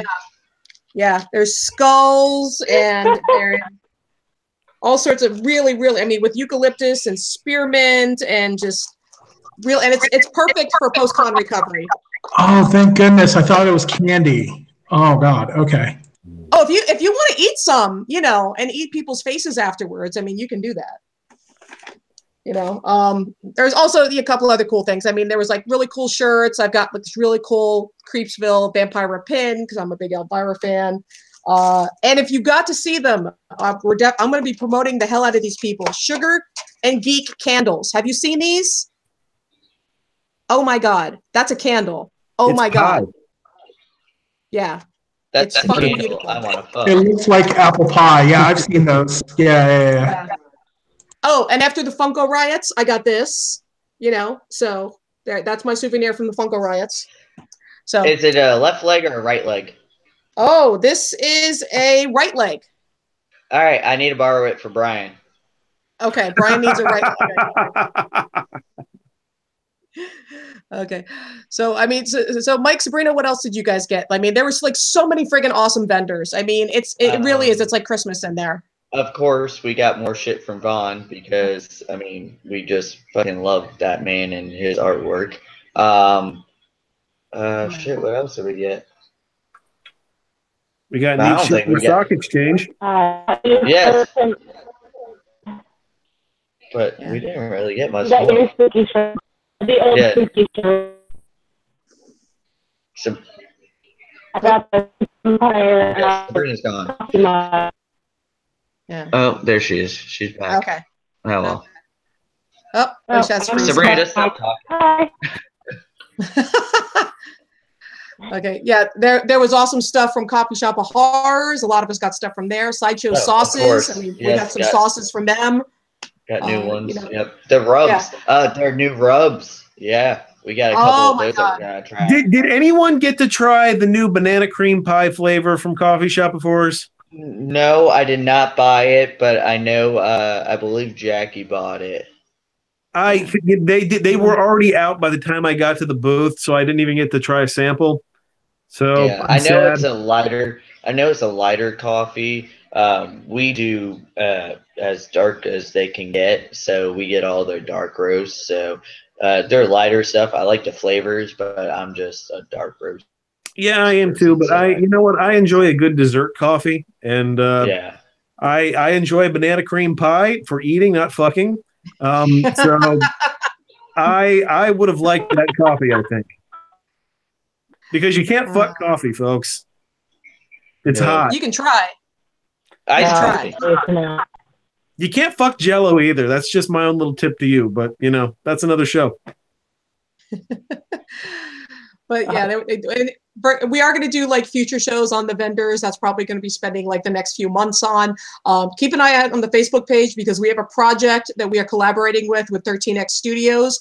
Yeah, there's skulls and there's all sorts of really, I mean, with eucalyptus and spearmint and just real, and it's perfect for post-con recovery. Oh, thank goodness! I thought it was candy. Oh God. Okay. Oh, if you want to eat some, you know, and eat people's faces afterwards, I mean, you can do that. You know, there's also a couple other cool things. I mean, there was like really cool shirts. I've got like this really cool Creepsville Vampira pin because I'm a big Elvira fan. And if you got to see them, I'm going to be promoting the hell out of these people. Sugar and Geek candles. Have you seen these? Oh my God, that's a candle. Oh my God. Yeah. That's It's a fucking candle. beautiful. I want to fuck. It looks like apple pie. Yeah, I've seen those. Yeah. Oh, and after the Funko riots, I got this, you know, so that's my souvenir from the Funko riots. So Is it a left leg or a right leg? Oh, this is a right leg. All right, I need to borrow it for Brian. Okay, Brian needs a right leg. Okay, so I mean, so Mike, Sabrina, what else did you guys get? I mean, there was like so many friggin' awesome vendors. I mean, it really is. It's like Christmas in there. Of course, we got more shit from Vaughn because I mean, we just fucking love that man and his artwork. Shit, what else did we get? We got I neat don't shit think from we the got- stock exchange. Yes. But Yeah. we didn't really get much That more. your spooky shirt. The old Yeah. spooky shirt. So, I got the Empire. yes, Sabrina's gone. Yeah. Oh, there she is. She's back. Okay. Oh well. Oh, at least that's freezing. Sabrina, stop talking. Hi. Okay, yeah, there was awesome stuff from Coffee Shop of Horrors. A lot of us got stuff from there. Sideshow of Sauces. course. I mean, we Yes, got some sauces from them. Got new ones. You know. Yep. The rubs. They're new rubs. Yeah. We got a couple Oh, of my those God. that we're gonna try. Did anyone get to try the new banana cream pie flavor from Coffee Shop of Horrors? No, I did not buy it, but I know I believe Jackie bought it. They were already out by the time I got to the booth, so I didn't even get to try a sample. So Yeah, I'm sad. it's a lighter. I know it's a lighter coffee. We do as dark as they can get, so we get all their dark roasts. So they're lighter stuff. I like the flavors, but I'm just a dark roast. Yeah, I am too. But you know what? I enjoy a good dessert coffee, and Yeah. I enjoy banana cream pie for eating, not fucking. So I would have liked that coffee, I think, because you can't fuck coffee, folks. It's No. hot. You can try. I try. You can't fuck Jello either. That's just my own little tip to you. But you know, that's another show. But yeah, we are going to do like future shows on the vendors. That's probably going to be spending like the next few months on. Keep an eye out on the Facebook page because we have a project that we are collaborating with 13X Studios.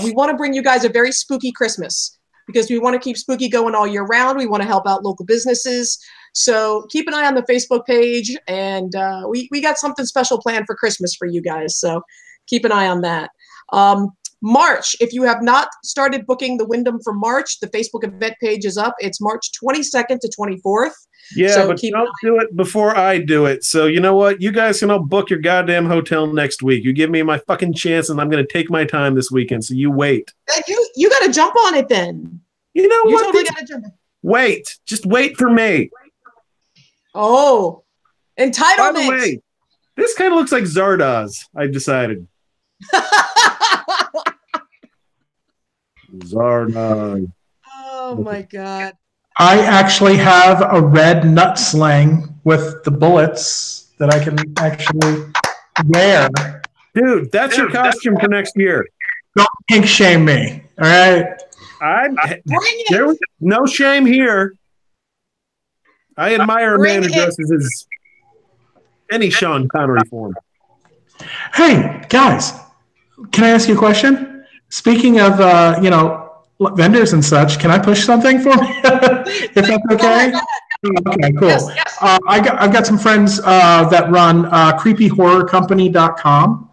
We want to bring you guys a very spooky Christmas because we want to keep spooky going all year round. We want to help out local businesses. So keep an eye on the Facebook page, and we got something special planned for Christmas for you guys. So keep an eye on that. March, if you have not started booking the Wyndham for March, the Facebook event page is up. It's March 22nd to 24th. Yeah, So but don't do it before I do it. So you know what? You guys can all book your goddamn hotel next week. You give me my fucking chance, and I'm going to take my time this weekend. So you wait. You got to jump on it then. You know You what? totally got to jump. Wait. Just wait for me. Oh, By entitlement. the way, this kind of looks like Zardoz, I've decided. Zardoz. Oh my God. I actually have a red nut sling with the bullets that I can actually wear. Dude, that's your costume for next year. Don't pink shame me. All right. There was no shame here. I admire a man who Bring it. dresses as any Sean Connery form. Hey, guys, can I ask you a question? Speaking of, vendors and such, can I push something for me? If that's okay? Okay, cool. Yes. I've got some friends that run creepyhorrorcompany.com.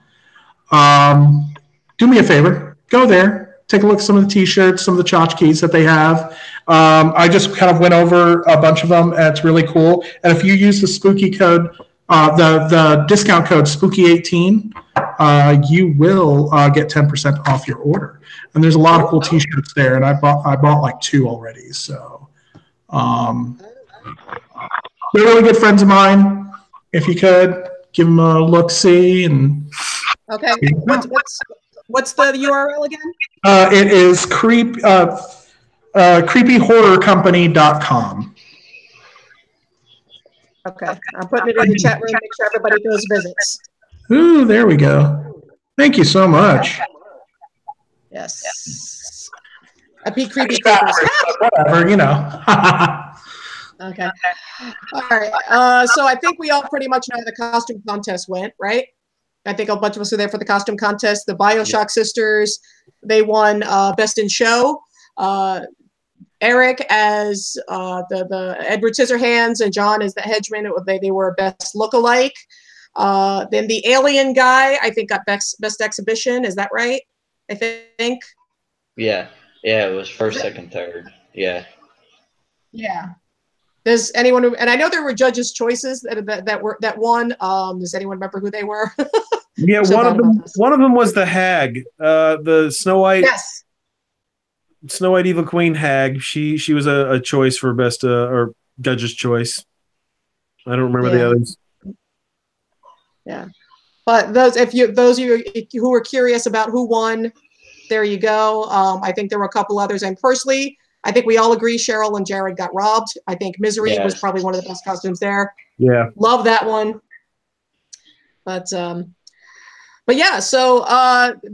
Do me a favor. Go there. Take a look at some of the T-shirts, some of the tchotchkes that they have. I just kind of went over a bunch of them, and it's really cool. And if you use the spooky code, the discount code SPOOKY18, you will get 10% off your order. And there's a lot of cool T-shirts there, and I bought like 2 already. So, they're really good friends of mine. If you could give them a look, see, and Okay. What's the URL again? it is creepyhorrorcompany.com. Okay, I'm putting it in the chat room. Make sure everybody goes visits. Ooh, there we go. Thank you so much. Yes. I beat creepy creepers. Whatever, you know. Okay. All right. So I think we all pretty much know how the costume contest went, right? I think a bunch of us were there for the costume contest. The BioShock sisters, they won Best in Show. Eric as the Edward Scissorhands and John as the Hedgeman. They were Best Lookalike. Then the Alien guy, I think, got Best Exhibition. Is that right? I think. Yeah. Yeah, it was first, second, third. Yeah. Yeah. Does anyone? And I know there were judges' choices that won. Does anyone remember who they were? Yeah, one of them was the hag, the Snow White. Yes. Snow White Evil Queen hag. She was a choice for best or judge's choice. I don't remember the others. Yeah, but those of you who were curious about who won, there you go. I think there were a couple others, and personally, I think we all agree Cheryl and Jared got robbed. I think Misery was probably one of the best costumes there. Yeah, love that one. But yeah, so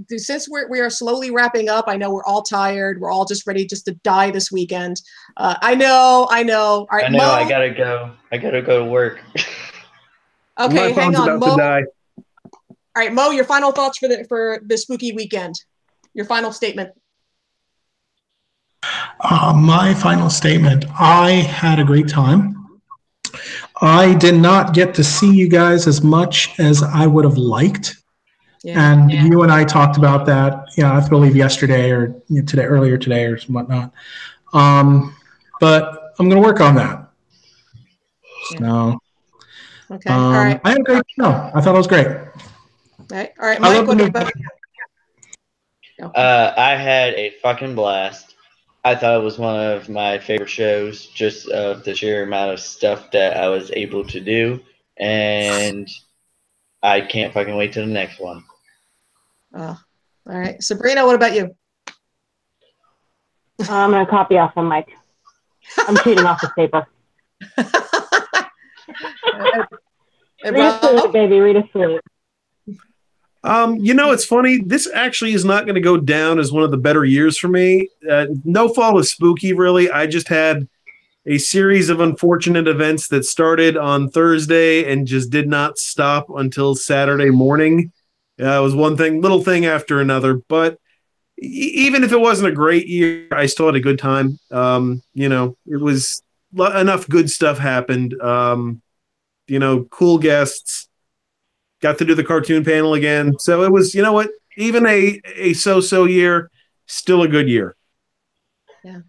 since we are slowly wrapping up, I know we're all tired. We're all just ready just to die this weekend. I know. All right, Mo, I gotta go. I gotta go to work. Okay, hang on, Mo. Die. All right, Mo, your final thoughts for the spooky weekend. Your final statement. My final statement. I had a great time. I did not get to see you guys as much as I would have liked. Yeah, you and I talked about that, I believe yesterday or earlier today or whatnot. But I'm going to work on that. Yeah. So, okay. All right. I had a great show. I thought it was great. All right, Mike, what about you? I had a fucking blast. I thought it was one of my favorite shows, just of the sheer amount of stuff that I was able to do, and I can't fucking wait till the next one. All right, Sabrina, what about you? I'm gonna copy off of Mike. I'm cheating off the paper. Read a sleep, baby. Read a sleep. It's funny. This actually is not going to go down as one of the better years for me. No fault of Spooky, really. I just had a series of unfortunate events that started on Thursday and just did not stop until Saturday morning. It was one little thing after another. But even if it wasn't a great year, I still had a good time. It was enough good stuff happened. Cool guests. Got to do the cartoon panel again. So it was, even a so-so year, still a good year. Yeah.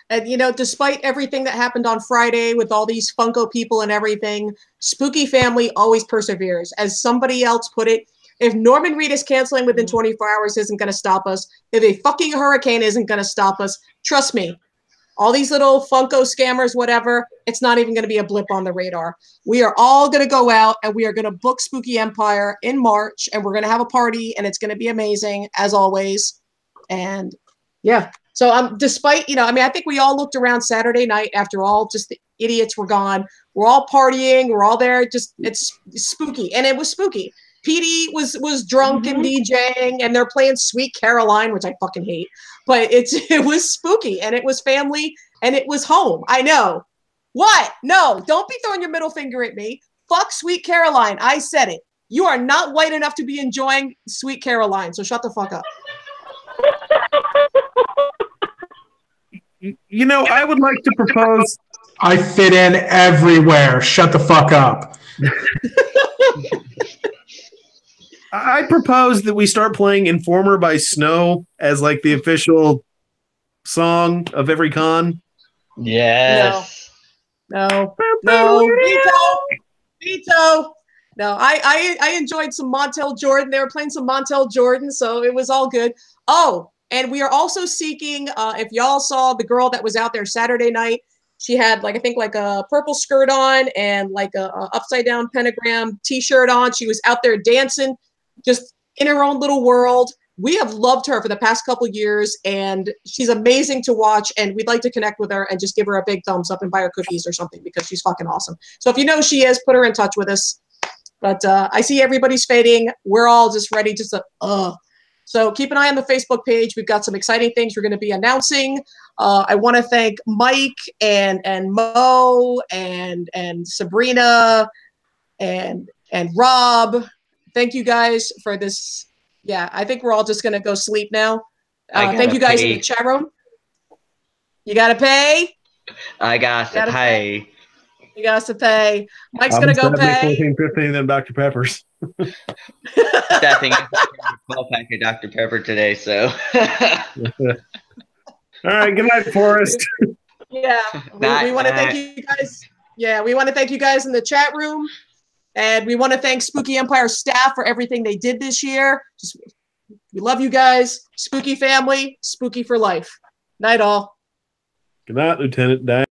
And, despite everything that happened on Friday with all these Funko people and everything, Spooky Family always perseveres. As somebody else put it, if Norman Reedus canceling within 24 hours isn't going to stop us, if a fucking hurricane isn't going to stop us, trust me, all these little Funko scammers, whatever, it's not even going to be a blip on the radar. We are all going to go out and we are going to book Spooky Empire in March, and we're going to have a party, and it's going to be amazing, as always. And yeah, so despite, I think we all looked around Saturday night after all just the idiots were gone. We're all partying. We're all there. It's spooky. And it was spooky. Petey was drunk and DJing, and they're playing Sweet Caroline, which I fucking hate. But it was spooky, and it was family, and it was home. I know. What? No, don't be throwing your middle finger at me. Fuck Sweet Caroline. I said it. You are not white enough to be enjoying Sweet Caroline, so shut the fuck up. I would like to propose. I fit in everywhere. Shut the fuck up. I propose that we start playing Informer by Snow as like the official song of every con. Yes. No. Veto. No, I enjoyed some Montel Jordan. They were playing some Montel Jordan, so it was all good. Oh, and we are also seeking, if y'all saw the girl that was out there Saturday night, She had like, I think like a purple skirt on and like a upside down pentagram t-shirt on. She was out there dancing, just in her own little world. We have loved her for the past couple years, and she's amazing to watch, and we'd like to connect with her and just give her a big thumbs up and buy her cookies or something, because she's fucking awesome. So if you know who she is, put her in touch with us. But I see everybody's fading. We're all just ready to So keep an eye on the Facebook page. We've got some exciting things we're going to be announcing. I want to thank Mike and Mo and Sabrina and Rob. Thank you guys for this. Yeah, I think we're all just going to go sleep now. Thank you guys in the chat room. You got to pay? I got to pay. You got to pay. Mike's going to go pay. 14.15 than Dr. Pepper's. That thing is a small pack of Dr. Pepper today, so. All right, good night, Forrest. Yeah, we want to thank you guys. Yeah, we want to thank you guys in the chat room. And we want to thank Spooky Empire staff for everything they did this year. We love you guys. Spooky family, spooky for life. Night all. Good night, Lieutenant Dan.